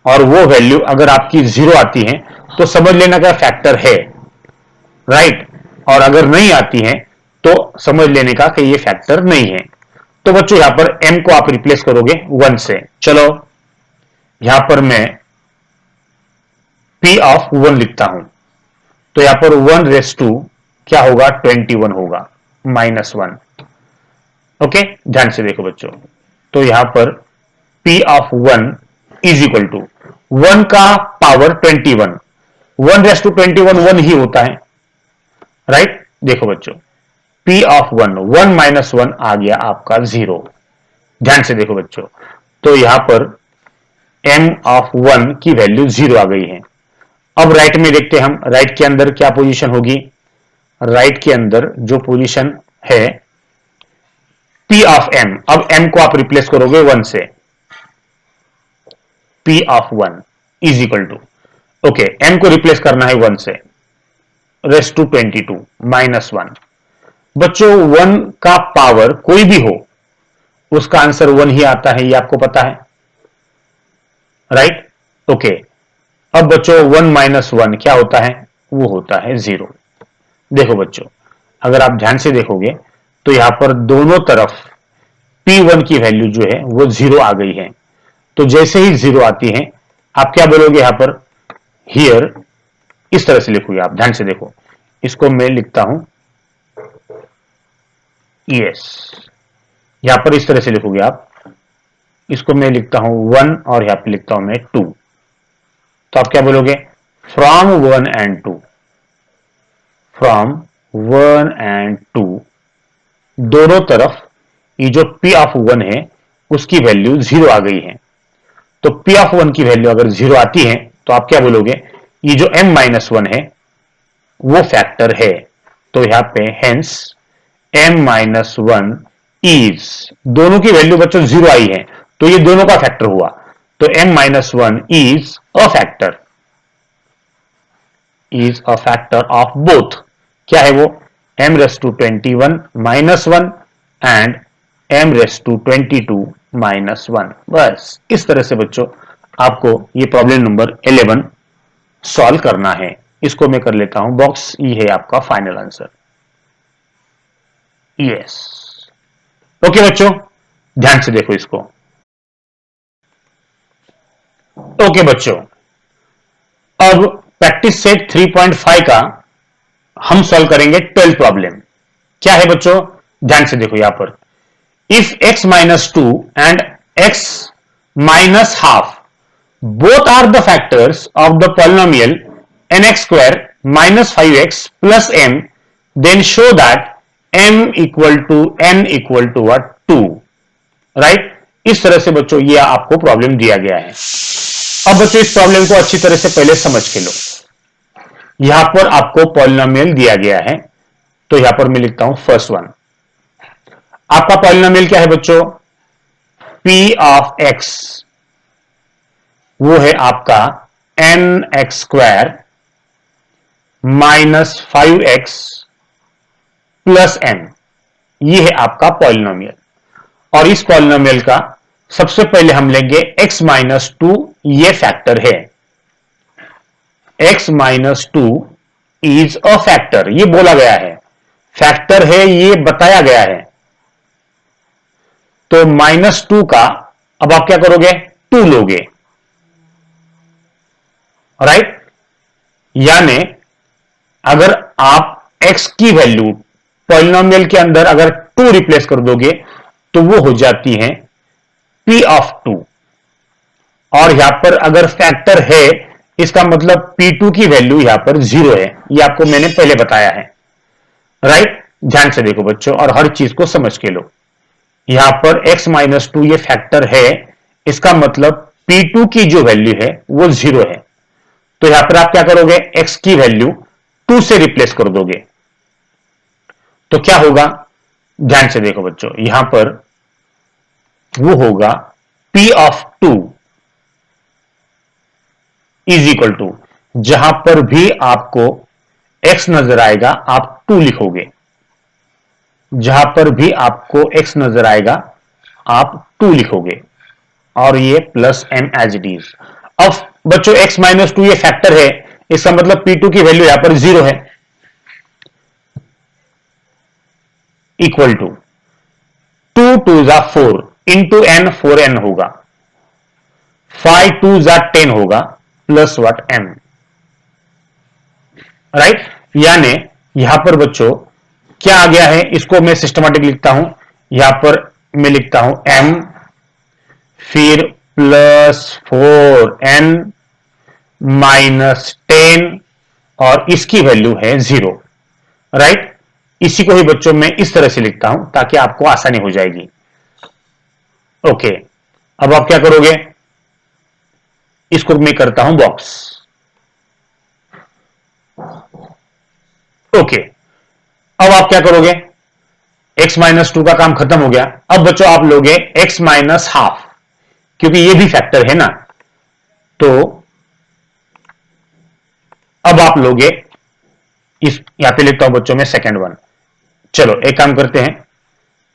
और वो वैल्यू अगर आपकी 0 आती है तो समझ लेना का फैक्टर है, राइट। और अगर नहीं आती है तो समझ लेने का कि ये फैक्टर नहीं है। तो बच्चों यहां पर m को आप रिप्लेस करोगे 1 से। चलो यहां पर मैं p ऑफ 1 लिखता हूं, तो यहां पर 1 क्या होगा? 21 होगा, -1। ओके, ध्यान से देखो बच्चों, तो यहां पर p of 1 is equal to 1 का पावर 21, 1 1 ही होता है, राइट। देखो बच्चों, p ऑफ 1 1 आ गया आपका 0। ध्यान से देखो बच्चों, तो यहां पर m ऑफ 1 की वैल्यू 0 आ गई है। अब राइट में देखते हैं हम, राइट के अंदर क्या पोजीशन होगी? राइट के अंदर जो पोजीशन है p ऑफ m, अब m को आप रिप्लेस करोगे 1 से, p of 1 is equal to, okay, m को रिप्लेस करना है 1 से, रेस्ट टू 22 -1। बच्चों 1 का पावर कोई भी हो उसका आंसर 1 ही आता है, ये आपको पता है, राइट। ओके, अब बच्चों 1 -1 क्या होता है? वो होता है 0। देखो बच्चों, अगर आप ध्यान से देखोगे तो यहां पर दोनों तरफ p1 की वैल्यू जो है वो 0 आ गई है। तो जैसे ही 0 आती है आप क्या बोलोगे? यहां पर हियर इस तरह से लिखोगे आप, ध्यान से देखो, इसको मैं लिखता हूं यस, यहां पर इस तरह से लिखोगे आप, इसको मैं लिखता हूं 1 और यहां पर लिखता हूं मैं 2। तो आप क्या बोलोगे? फ्रॉम 1 एंड 2, फ्रॉम 1 एंड 2 दोनों तरफ ये जो p ऑफ 1 है उसकी वैल्यू 0 आ गई है। तो p ऑफ 1 की वैल्यू अगर 0 आती है तो आप क्या बोलोगे? ये जो m-1 है वो फैक्टर है। तो यहां पे हेंस m-1 इज, दोनों की वैल्यू बच्चों 0 आई है तो ये दोनों का फैक्टर हुआ, तो m-1 is a factor, is a factor of both. क्या है वो? m⁻21 -1 and m⁻22 -1। बस इस तरह से बच्चों आपको ये प्रॉब्लम नंबर 11 सॉल्व करना है। इसको मैं कर लेता हूं बॉक्स, ये है आपका फाइनल आंसर। यस, ओके बच्चों, ध्यान से देखो इसको। ओके बच्चों, अब प्रैक्टिस सेट 3.5 का हम सॉल्व करेंगे 12 प्रॉब्लम। क्या है बच्चों? ध्यान से देखो यहां पर, if x-2 and x-12 both are the factors of the polynomial nx square minus 5x plus m, then show that m equal to n equal to what? 2, right. इस तरह से बच्चों ये आपको प्रॉब्लम दिया गया है। अब बच्चों इस प्रॉब्लम को अच्छी तरह से पहले समझ के लो। यहां पर आपको पॉलिनोमियल दिया गया है, तो यहां पर मैं लिखता हूं फर्स्ट वन। आपका पॉलिनोमियल क्या है बच्चों? p ऑफ x, वो है आपका nx² minus 5x plus m, ये है आपका पॉलिनोमियल। और इस पॉलिनोमियल का सबसे पहले हम लेंगे x-2, ये फैक्टर है, x-2 इज अ फैक्टर, ये बोला गया है, फैक्टर है ये बताया गया है। तो -2 का अब आप क्या करोगे? 2 लोगे, राइट। यानी अगर आप x की वैल्यू पॉलिनोमियल के अंदर अगर 2 रिप्लेस कर दोगे तो वो हो जाती है p ऑफ 2। और यहां पर अगर फैक्टर है इसका मतलब P2 की वैल्यू यहां पर 0 है, ये आपको मैंने पहले बताया है। राइट, ध्यान से देखो बच्चों और हर चीज को समझ के लो। यहां पर x-2 ये फैक्टर है, इसका मतलब P2 की जो वैल्यू है वो 0 है। तो यहां पर आप क्या करोगे, x की वैल्यू 2 से रिप्लेस कर दोगे। तो क्या होगा, ध्यान से देखो बच्चों, यहां पर वो होगा P of 2 is equal to, जहां पर भी आपको x नजर आएगा आप 2 लिखोगे, जहां पर भी आपको x नजर आएगा आप 2 लिखोगे और ये plus m as it is. अब बच्चों x-2 ये फैक्टर है, इसका मतलब P2 की वैल्यू यहां पर 0 है, इक्वल टू 2 2 जा 4 इंटू n, 4n होगा, 5 2 जा 10 होगा प्लस व्हाट m। राइट, यानी यहां पर बच्चों क्या आ गया है, इसको मैं सिस्टमैटिक लिखता हूं। यहां पर मैं लिखता हूं m फिर प्लस 4n माइनस 10 और इसकी वैल्यू है 0। राइट, इसी को ही बच्चों मैं इस तरह से लिखता हूं ताकि आपको आसानी हो जाएगी। ओके, अब आप क्या करोगे, इसको मैं करता हूं बॉक्स। ओके, अब आप क्या करोगे, x-2 का काम खत्म हो गया। अब बच्चों आप लोगे x-हाफ, क्योंकि ये भी फैक्टर है ना, तो अब आप लोगे इस, यहां पे लिखता हूं बच्चों में सेकेंड वन। चलो एक काम करते हैं,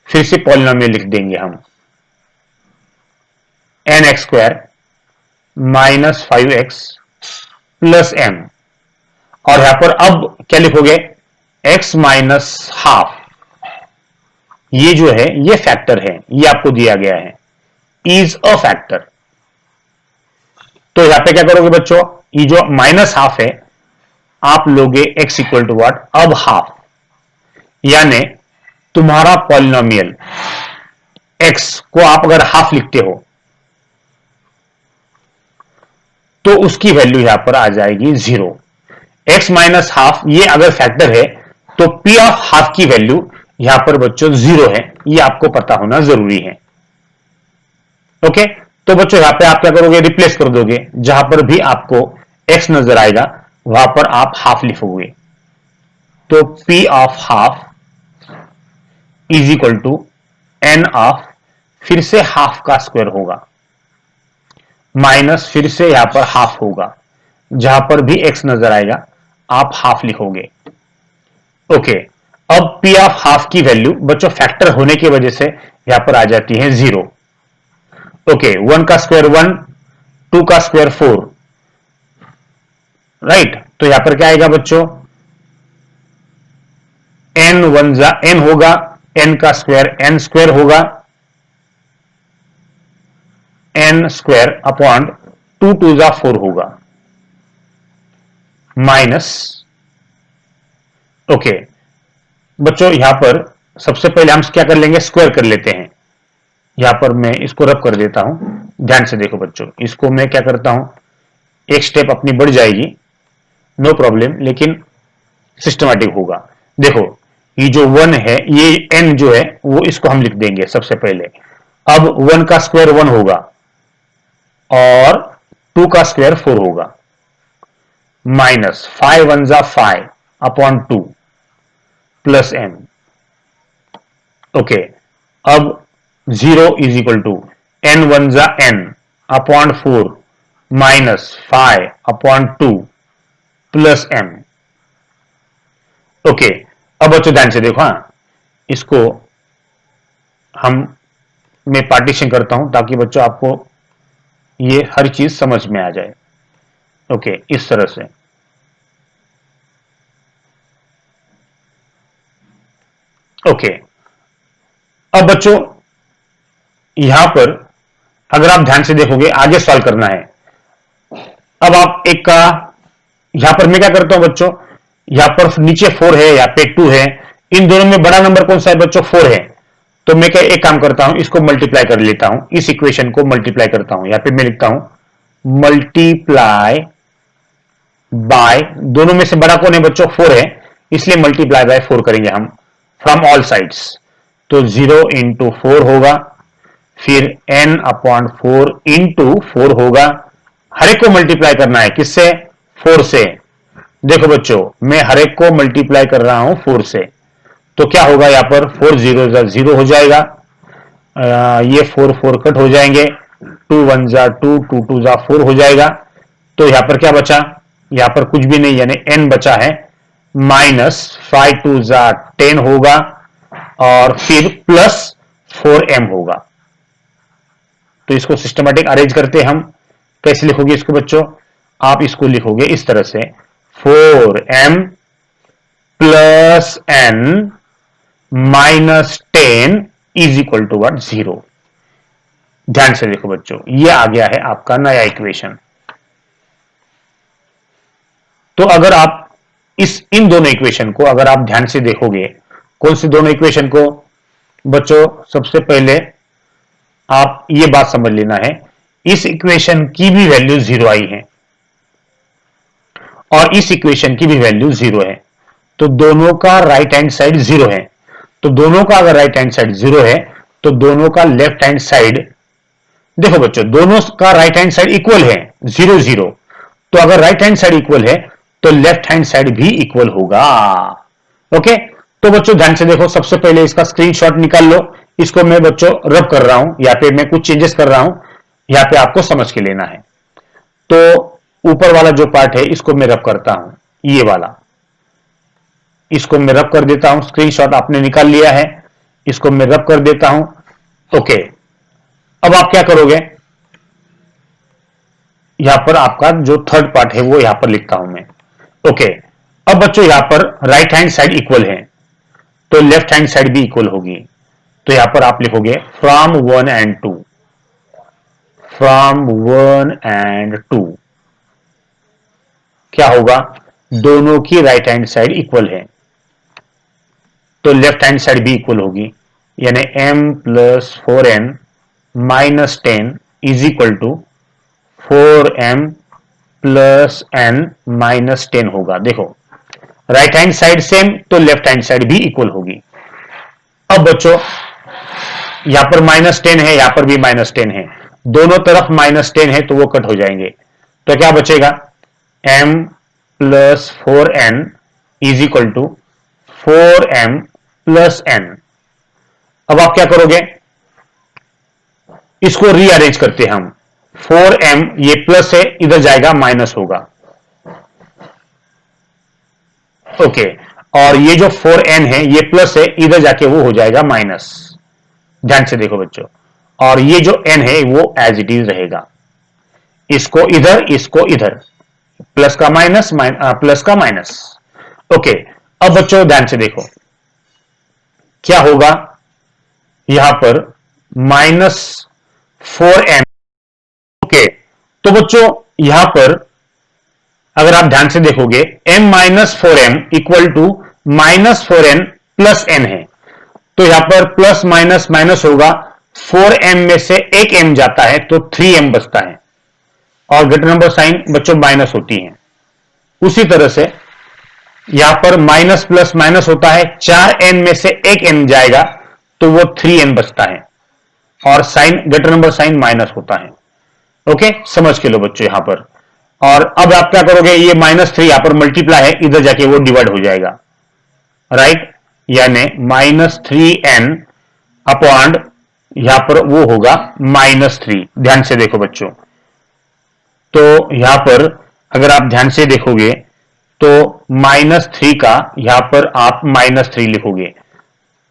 फिर से पॉलिनोमियल लिख देंगे हम, n(x²) minus 5x plus m, और यहां पर अब क्या लिखोगे, x-हाफ, ये जो है ये फैक्टर है, ये आपको दिया गया है, इज अ फैक्टर। तो यहां पे क्या करोगे बच्चों, ये जो माइनस हाफ है आप लोगे x इक्वल टू व्हाट, अब हाफ, यानी तुम्हारा पॉलिनोमियल x को आप अगर हाफ लिखते हो तो उसकी वैल्यू यहां पर आ जाएगी 0। x-हाफ ये अगर फैक्टर है तो p ऑफ हाफ की वैल्यू यहां पर बच्चों 0 है, ये आपको पता होना जरूरी है। ओके, तो बच्चों यहां पे आप क्या करोगे, रिप्लेस कर दोगे, जहां पर भी आपको x नजर आएगा वहां पर आप हाफ लिखोगे। तो p of half is equal to n of, फिर से हाफ का स्क्वायर होगा, माइनस फिर से यहां पर हाफ होगा, जहां पर भी x नजर आएगा आप हाफ लिखोगे। ओके, अब p ऑफ हाफ की वैल्यू बच्चों फैक्टर होने की वजह से यहां पर आ जाती है 0। ओके, 1 का स्क्वायर 1, 2 का स्क्वायर 4। राइट, तो यहां पर क्या आएगा बच्चों, n 1 जा n होगा, n का स्क्वायर n स्क्वायर होगा, n स्क्वायर अपॉन 2 2 जा 4 होगा, माइनस। ओके बच्चों, यहां पर सबसे पहले हम क्या कर लेंगे, स्क्वायर कर लेते हैं। यहां पर मैं इसको रब कर देता हूं, ध्यान से देखो बच्चों, इसको मैं क्या करता हूं, एक स्टेप अपनी बढ़ जाएगी, नो प्रॉब्लम, लेकिन सिस्टमैटिक होगा। देखो ये जो 1 है, ये n जो है वो इसको हम लिख देंगे सबसे पहले। अब 1 का स्क्वायर 1 होगा और 2 का स्क्वायर 4 होगा, माइनस 5 1 जा 5 अपॉन 2 प्लस m। ओके, अब 0 इज इक्वल टू n 1 जा n upon 4 minus 5 upon 2 plus m। Okay, अब बच्चों ध्यान से देखो, हाँ इसको हम मैं पार्टीशन करता हूं ताकि बच्चों आपको ये हर चीज समझ में आ जाए। ओके, इस तरह से। ओके, अब बच्चों यहां पर अगर आप ध्यान से देखोगे, आगे सॉल्व करना है। अब आप एक का, यहां पर मैं क्या करता हूं बच्चों, यहां पर नीचे 4 है, यहाँ पे 2 है, इन दोनों में बड़ा नंबर कौन सा है बच्चों, 4 है। तो मैं क्या एक काम करता हूं, इसको मल्टीप्लाई कर लेता हूं, इस इक्वेशन को मल्टीप्लाई करता हूं। यहां पे मैं लिखता हूं मल्टीप्लाई बाय, दोनों में से बड़ा कौन है बच्चों? 4 है, इसलिए मल्टीप्लाई बाय 4 करेंगे हम फ्रॉम ऑल साइड्स। तो 0 इंटू 4 होगा, फिर n अपॉन 4 इंटू 4 होगा। हर एक को मल्टीप्लाई करना है किससे? 4 से। देखो बच्चों, मैं हर एक को मल्टीप्लाई कर रहा हूं 4 से, तो क्या होगा यहां पर? 4 0 0 हो जाएगा, ये 4 4 कट हो जाएंगे, 2 1 जा 2, 2 2 जा 4 हो जाएगा। तो यहां पर क्या बचा? यहां पर कुछ भी नहीं, यानी n बचा है, माइनस 5 2 जा 10 होगा, और फिर प्लस 4m होगा। तो इसको सिस्टमैटिक अरेंज करते हम। कैसे लिखोगे इसको बच्चों? आप इसको लिखोगे इस तरह से, 4m plus n minus 10 is equal to what? 0। ध्यान से देखो बच्चों, ये आ गया है आपका नया इक्वेशन। तो अगर आप इन दोनों इक्वेशन को अगर आप ध्यान से देखोगे, कौन सी दोनों इक्वेशन को बच्चों? सबसे पहले आप ये बात समझ लेना है, इस इक्वेशन की भी वैल्यू 0 आई है और इस इक्वेशन की भी वैल्यू 0 है, तो दोनों का राइट हैंड साइड 0 है। तो दोनों का अगर राइट हैंड साइड 0 है, तो दोनों का लेफ्ट हैंड साइड, देखो बच्चों, दोनों का राइट हैंड साइड इक्वल है, 0 0। तो अगर राइट हैंड साइड इक्वल है, तो लेफ्ट हैंड साइड भी इक्वल होगा। ओके, तो बच्चों ध्यान से देखो, सबसे पहले इसका स्क्रीनशॉट निकाल लो। इसको मैं बच्चों रब कर रहा हूं, यहाँ पे मैं कुछ चेंजेस कर रहा हूं, यहाँ पे आपको समझ के लेना है। तो ऊपर वाला जो पार्ट है इसको मैं रब करता हूं, ये वाला, इसको मैं रब कर देता हूं। स्क्रीनशॉट आपने निकाल लिया है, इसको मैं रब कर देता हूं। ओके, अब आप क्या करोगे? यहां पर आपका जो थर्ड पार्ट है वो यहां पर लिखता हूं मैं। ओके, अब बच्चों यहां पर राइट हैंड साइड इक्वल है, तो लेफ्ट हैंड साइड भी इक्वल होगी। तो यहां पर आप लिखोगे फ्रॉम 1 एंड 2, फ्रॉम 1 एंड 2 क्या होगा? दोनों की राइट हैंड साइड इक्वल है, तो लेफ्ट हैंड साइड भी इक्वल होगी, यानी m plus 4n minus 10 is equal to 4m plus n minus 10 होगा। देखो, राइट हैंड साइड सेम, तो लेफ्ट हैंड साइड भी इक्वल होगी। अब बच्चों यहां पर माइनस 10 है, यहां पर भी माइनस 10 है, दोनों तरफ माइनस 10 है, तो वो कट हो जाएंगे। तो क्या बचेगा? m plus 4n is equal to 4m plus n। अब आप क्या करोगे? इसको रीअरेंज करते हैं हम। 4m ये प्लस है, इधर जाएगा माइनस होगा। ओके, और ये जो 4n है ये प्लस है, इधर जाके वो हो जाएगा माइनस। ध्यान से देखो बच्चों, और ये जो n है वो एज इट इज रहेगा, इसको इधर इसको इधर, प्लस का माइनस प्लस का माइनस। ओके, अब बच्चों ध्यान से देखो क्या होगा यहां पर, माइनस 4m। ओके, तो बच्चों यहां पर अगर आप ध्यान से देखोगे, m minus 4m equal to minus 4n plus n है, तो यहां पर प्लस माइनस माइनस होगा, 4m में से एक m जाता है तो 3m बचता है, और ग्रेटर नंबर साइन बच्चों माइनस होती है। उसी तरह से यहां पर माइनस प्लस माइनस होता है, 4n में से एक n जाएगा तो वो 3n बचता है, और sign greater number sign minus होता है। ओके, समझ के लो बच्चों यहां पर। और अब आप क्या करोगे? ये माइनस 3 यहां पर मल्टीप्लाई है, इधर जाके वो डिवाइड हो जाएगा, राइट, यानी माइनस 3n अपॉन यहां पर वो होगा माइनस 3। ध्यान से देखो बच्चों, तो यहां पर अगर आप ध्यान से देखोगे तो माइनस 3 का यहां पर आप माइनस 3 लिखोगे।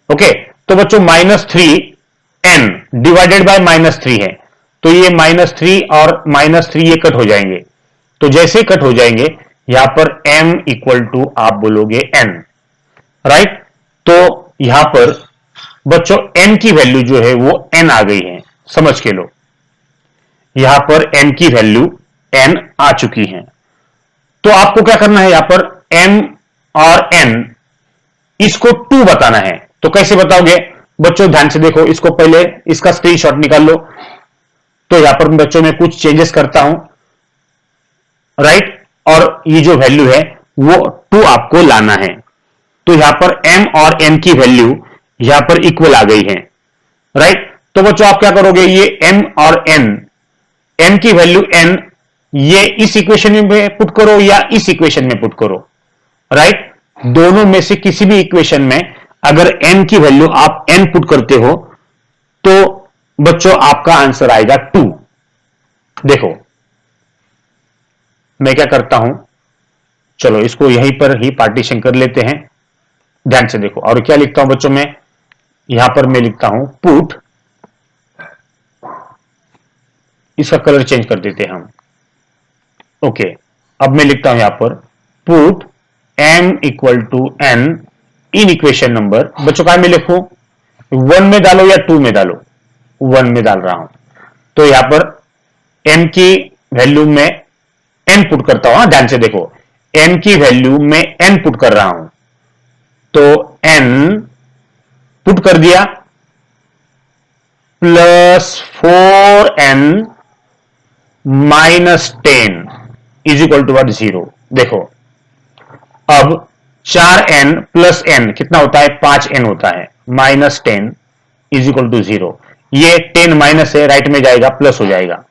ओके, तो बच्चों minus 3n divided by minus 3 है, तो ये माइनस 3 और माइनस 3 ये कट हो जाएंगे। तो जैसे ही कट हो जाएंगे, यहां पर m इक्वल टू आप बोलोगे n, राइट। तो यहां पर बच्चों n की वैल्यू जो है वो n आ गई है, समझ के लो, यहां पर n की वैल्यू n आ चुकी है। तो आपको क्या करना है? यहां पर m और n इसको 2 बताना है। तो कैसे बताओगे बच्चों? ध्यान से देखो, इसको पहले इसका स्क्रीनशॉट निकाल लो। तो यहां पर बच्चों में कुछ चेंजेस करता हूं, राइट। और ये जो वैल्यू है वो 2 आपको लाना है। तो यहां पर m और n की वैल्यू यहां पर इक्वल आ गई है, राइट। तो बच्चों आप क्या करोगे, ये m और n की वैल्यू n ये इस इक्वेशन में पुट करो या इस इक्वेशन में पुट करो, राइट। दोनों में से किसी भी इक्वेशन में अगर n की वैल्यू आप n पुट करते हो तो बच्चों आपका आंसर आएगा 2। देखो मैं क्या करता हूं, चलो इसको यहीं पर ही पार्टीशन कर लेते हैं, ध्यान से देखो। और क्या लिखता हूं बच्चों में, यहां पर मैं लिखता हूं पुट, इसका कलर चेंज कर देते हैं हम, ओके। अब मैं लिखता हूं यहां पर put m equal to n in equation number, बच्चों का मैं लिखूं 1 में डालो या 2 में डालो, 1 में डाल रहा हूं। तो यहां पर m की वैल्यू में n पुट करता हूं, ध्यान से देखो n की वैल्यू में n पुट कर रहा हूं, तो n पुट कर दिया plus 4n -10 is equal to 0। देखो अब 4n प्लस n कितना होता है, 5n होता है, -10 इज इक्वल टू 0। ये 10 माइनस है, राइट में जाएगा प्लस हो जाएगा,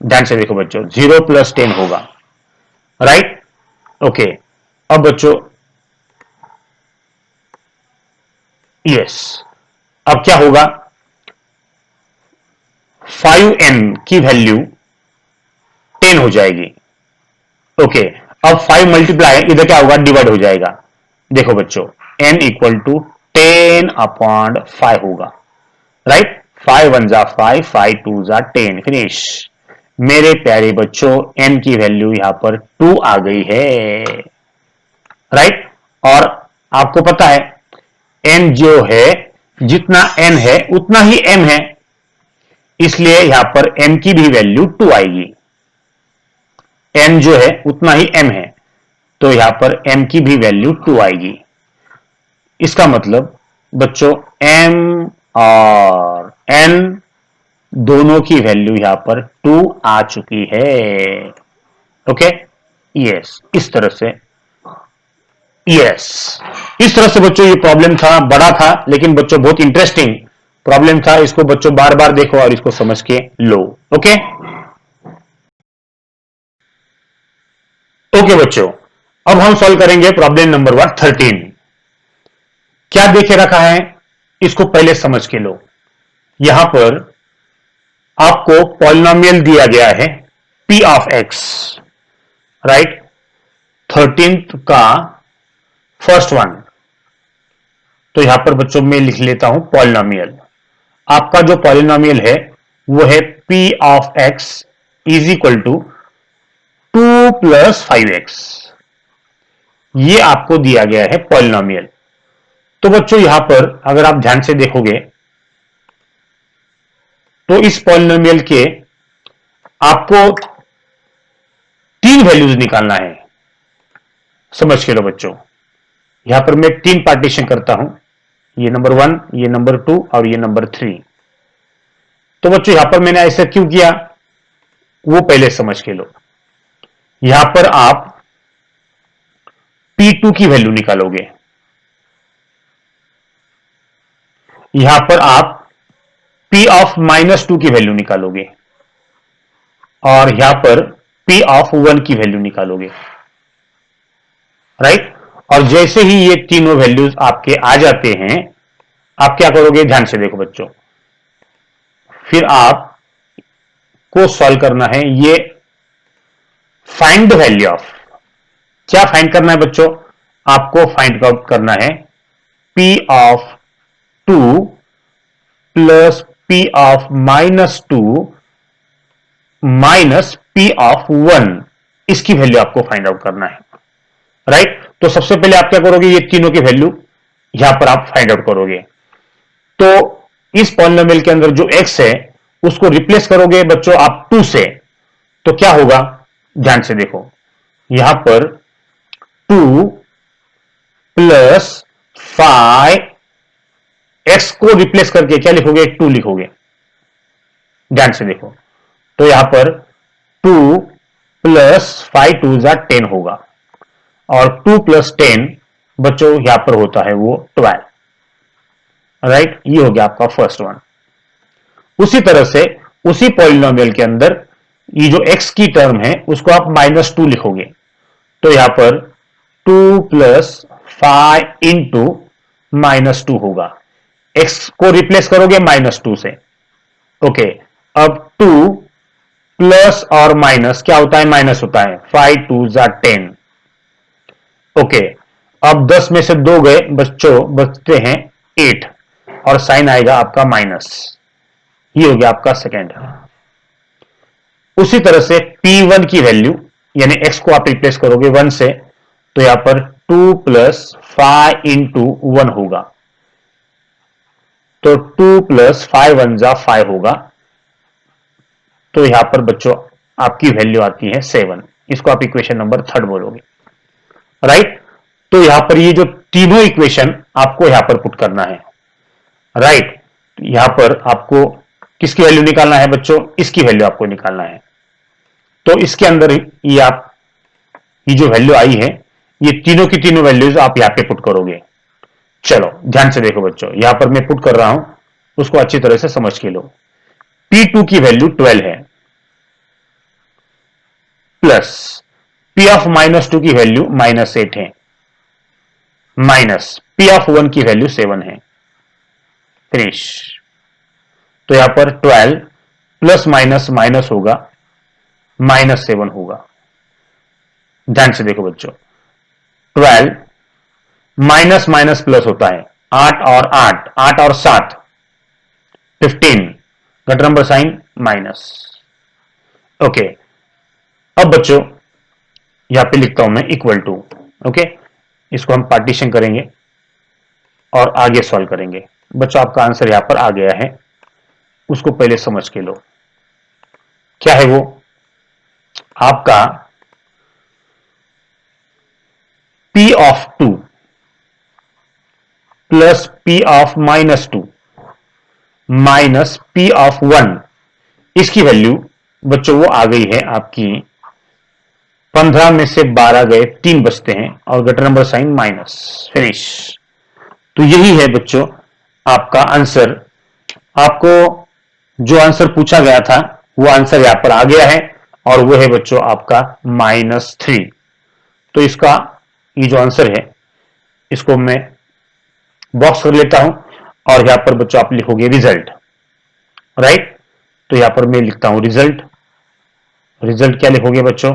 ध्यान से देखो बच्चों 0 प्लस 10 होगा, राइट, ओके। अब बच्चों यस, अब क्या होगा, 5n की वैल्यू 10 हो जाएगी, ओके। अब 5 मल्टीप्लाई इधर क्या होगा, डिवाइड हो जाएगा। देखो बच्चों n इक्वल टू 10 अपॉन 5 होगा, राइट। 5 1 जा 5, 5 2 जा 10, फिनिश। मेरे प्यारे बच्चों n की वैल्यू यहां पर 2 आ गई है, राइट। और आपको पता है n जो है, जितना n है उतना ही m है, इसलिए यहां पर m की भी वैल्यू 2 आएगी। n जो है उतना ही m है, तो यहां पर m की भी वैल्यू 2 आएगी। इसका मतलब बच्चों m और n दोनों की वैल्यू यहां पर 2 आ चुकी है, ओके। यस, इस तरह से, यस, इस तरह से बच्चों ये प्रॉब्लम था, बड़ा था लेकिन बच्चों बहुत इंटरेस्टिंग प्रॉब्लम था। इसको बच्चों बार बार देखो और इसको समझ के लो, ओके। ओके बच्चों, अब हम सॉल्व करेंगे प्रॉब्लम नंबर 13। क्या देखे रखा है इसको पहले समझ के लो। यहां पर आपको पॉलिनोमियल दिया गया है p of x, right, 13th का फर्स्ट वन। तो यहां पर बच्चों में लिख लेता हूं पॉलिनोमियल। आपका जो पॉलिनोमियल है वो है p of x is equal to 2 plus 5x, ये आपको दिया गया है पॉलिनोमियल। तो बच्चों यहां पर अगर आप ध्यान से देखोगे तो इस पॉलिनोमियल के आपको 3 वैल्यूज निकालना है, समझ के लो बच्चों। यहां पर मैं 3 पार्टीशन करता हूं, ये नंबर 1, ये नंबर 2 और ये नंबर 3। तो बच्चों यहां पर मैंने ऐसा क्यों किया वो पहले समझ के लो। यहां पर आप P2 की वैल्यू निकालोगे, यहां पर आप P ऑफ -2 की वैल्यू निकालोगे और यहां पर P ऑफ 1 की वैल्यू निकालोगे, राइट। और जैसे ही ये तीनों वैल्यूज आपके आ जाते हैं, आप क्या करोगे, ध्यान से देखो बच्चों। फिर आप को सॉल्व करना है, ये फाइंड द वैल्यू ऑफ, क्या फाइंड करना है बच्चों, आपको फाइंड आउट करना है P of 2 plus P of -2 minus P of 1, इसकी वैल्यू आपको फाइंड आउट करना है, राइट। तो सबसे पहले आप क्या करोगे, ये तीनों की वैल्यू यहां पर आप फाइंड आउट करोगे। तो इस पॉलिनोमियल के अंदर जो x है उसको रिप्लेस करोगे बच्चों आप 2 से, तो क्या होगा, ध्यान से देखो। यहां पर 2 प्लस 5, x को रिप्लेस करके क्या लिखोगे, 2 लिखोगे, ध्यान से देखो। तो यहां पर 2 प्लस 5 टू जा 10 होगा, और 2 प्लस 10 बच्चों यहां पर होता है वो 12, राइट। ये हो गया आपका फर्स्ट वन। उसी तरह से उसी पॉलिनोमियल के अंदर ये जो x की टर्म है उसको आप -2 लिखोगे, तो यहां पर 2 प्लस 5 इंटू -2 होगा। x को रिप्लेस करोगे -2 से। ओके, अब 2 प्लस और माइनस क्या होता है, माइनस होता है, 5 टू जा 10। ओके, अब 10 में से 2 गए बच्चों, बचते हैं 8, और साइन आएगा आपका माइनस। ये हो गया आपका सेकेंड। उसी तरह से P1 की वैल्यू यानी x को आप रिप्लेस करोगे 1 से, तो यहां पर 2 प्लस 5 इंटू 1 होगा, तो 2 प्लस 5 1 जा 5 होगा, तो यहां पर बच्चों आपकी वैल्यू आती है 7। इसको आप इक्वेशन नंबर 3 बोलोगे, राइट। तो यहां पर ये जो तीनों इक्वेशन आपको यहां पर पुट करना है, राइट। यहां पर आपको किसकी वैल्यू निकालना है बच्चों, इसकी वैल्यू आपको निकालना है। तो इसके अंदर ये आप ये जो वैल्यू आई है, ये तीनों की तीनों वैल्यूज आप यहां पे पुट करोगे। चलो ध्यान से देखो बच्चों, यहां पर मैं पुट कर रहा हूं, उसको अच्छी तरह से समझ के लो। P2 की वैल्यू 12 है, प्लस P ऑफ -2 की वैल्यू -8 है, माइनस P ऑफ 1 की वैल्यू 7 है, फिनिश। तो यहां पर 12 प्लस माइनस माइनस होगा, -7 होगा। ध्यान से देखो बच्चों, 12 माइनस माइनस प्लस होता है, 8 और 8, 8 और 7 15, घट नंबर साइन माइनस। ओके, अब बच्चों यहां पे लिखता हूं मैं इक्वल टू। ओके, इसको हम पार्टीशन करेंगे और आगे सॉल्व करेंगे। बच्चों आपका आंसर यहां पर आ गया है, उसको पहले समझ के लो। क्या है वो, आपका P of 2 plus P of -2 minus P of 1, इसकी वैल्यू बच्चों वो आ गई है आपकी 15 में से 12 गए, 3 बचते हैं, और greater number sign minus, finish. तो यही है बच्चों आपका आंसर। आपको जो आंसर पूछा गया था वो आंसर यहां पर आ गया है, और वो है बच्चों आपका -3। तो इसका ये जो आंसर है इसको मैं बॉक्स कर लेता हूं, और यहां पर बच्चों आप लिखोगे रिजल्ट, राइट। तो यहां पर मैं लिखता हूं रिजल्ट। रिजल्ट क्या लिखोगे बच्चों,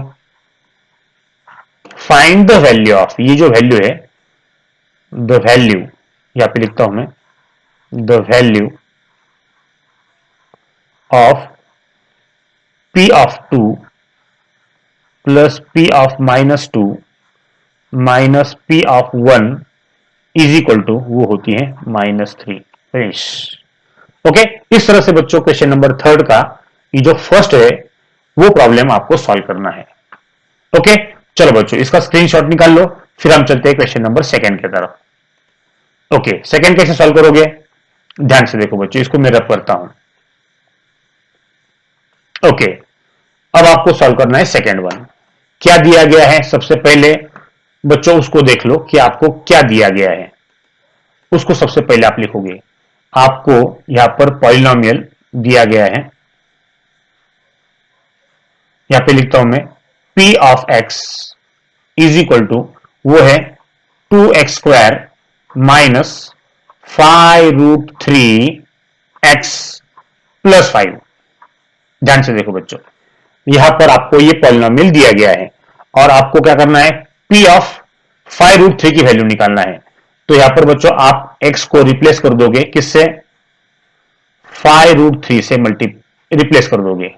फाइंड द वैल्यू ऑफ, ये जो वैल्यू है, द वैल्यू, यहां पे लिखता हूं मैं the value of P of 2 plus P of -2 minus P of 1 is equal to वो होती है -3, फिनिश। ओके, इस तरह से बच्चों क्वेश्चन नंबर 3 का ये जो फर्स्ट है वो प्रॉब्लम आपको सॉल्व करना है। ओके, चलो बच्चों इसका स्क्रीनशॉट निकाल लो, फिर हम चलते हैं क्वेश्चन नंबर 2 की तरफ। ओके, सेकंड कैसे सॉल्व करोगे, ध्यान से देखो बच्चों, इसको मैं रब करता हूं। ओके, अब आपको सॉल्व करना है सेकंड वन। क्या दिया गया है, सबसे पहले बच्चों उसको देख लो कि आपको क्या दिया गया है, उसको सबसे पहले आप लिखोगे। आपको यहां पर पॉलिनोमियल दिया गया है, यहां पे लिखता हूं मैं P of x is equal to वो है 2x² माइनस 5√3x प्लस 5। ध्यान से देखो बच्चों, यहां पर आपको ये पॉलिनोमियल दिया गया है, और आपको क्या करना है, P ऑफ 5√3 की वैल्यू निकालना है। तो यहां पर बच्चों आप x को रिप्लेस कर दोगे, किससे, 5√3 से रिप्लेस कर दोगे।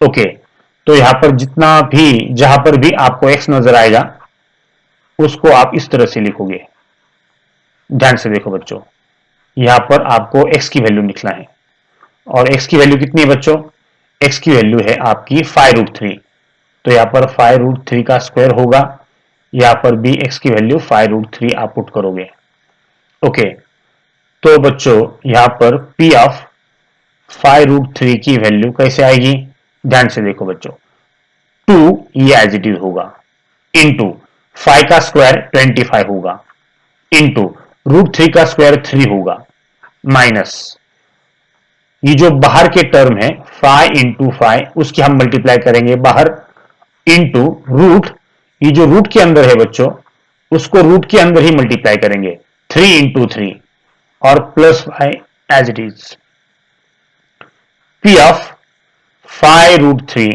ओके, तो यहां पर जितना भी, जहां पर भी आपको x नजर आएगा उसको आप इस तरह से लिखोगे। ध्यान से देखो बच्चों, यहां पर आपको x की वैल्यू लिखना है, और x की वैल्यू कितनी है बच्चों, x की वैल्यू है आपकी 5√3। तो यहां पर 5√3 का स्क्वायर होगा, यहां पर भी x की वैल्यू 5√3 आप पुट करोगे। ओके, तो बच्चों यहां पर P ऑफ 5√3 की वैल्यू कैसे आएगी, ध्यान से देखो बच्चों, ये एज इट इज होगा, इंटू 5 का स्क्वायर 25 होगा, इंटू √3 का स्क्वायर 3 होगा, माइनस ये जो बाहर के टर्म है 5 इंटू 5 उसकी हम मल्टीप्लाई करेंगे बाहर, इंटू रूट, ये जो रूट के अंदर है बच्चों उसको रूट के अंदर ही मल्टीप्लाई करेंगे, 3 इंटू 3 और plus 5 as it is. P of 5√3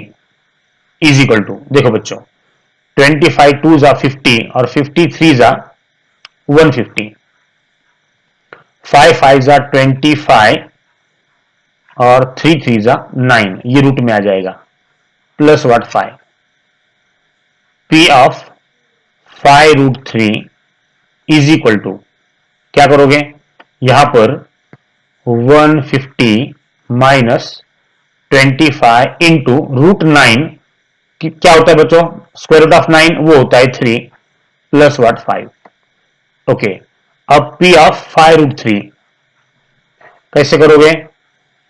is equal to, देखो बच्चों 25 2 जा 50 और 53 जा 150, 5 5 जा 25 और 3 3 जा 9, ये रूट में आ जाएगा, plus what 5। P of 5√3 is equal to, क्या करोगे यहां पर 150 माइनस 25 इंटू √9, क्या होता है बच्चों स्क्वायर रूट ऑफ 9, वो होता है 3, प्लस व्हाट 5। ओके, अब पी ऑफ 5√3 कैसे करोगे,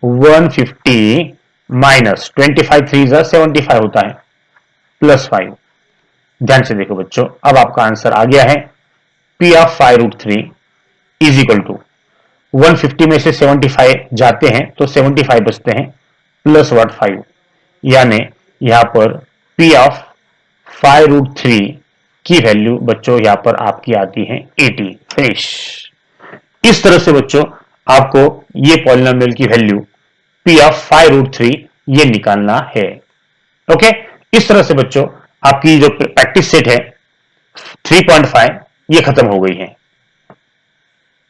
150 माइनस 25 3 जा 75 होता है, प्लस 5। ध्यान से देखो बच्चों, अब आपका आंसर आ गया है, P of 5√3 is equal to 150 में से 75 जाते हैं तो 75 बचते हैं, प्लस व्हाट 5, यानी यहां पर पी ऑफ 5√3 की वैल्यू बच्चों यहां पर आपकी आती है 80। फिनिश। इस तरह से बच्चों आपको ये पॉलिनोमियल की वैल्यू पी ऑफ 5√3 ये निकालना है। ओके, इस तरह से बच्चों आपकी जो प्रैक्टिस सेट है 3.5 ये खत्म हो गई है।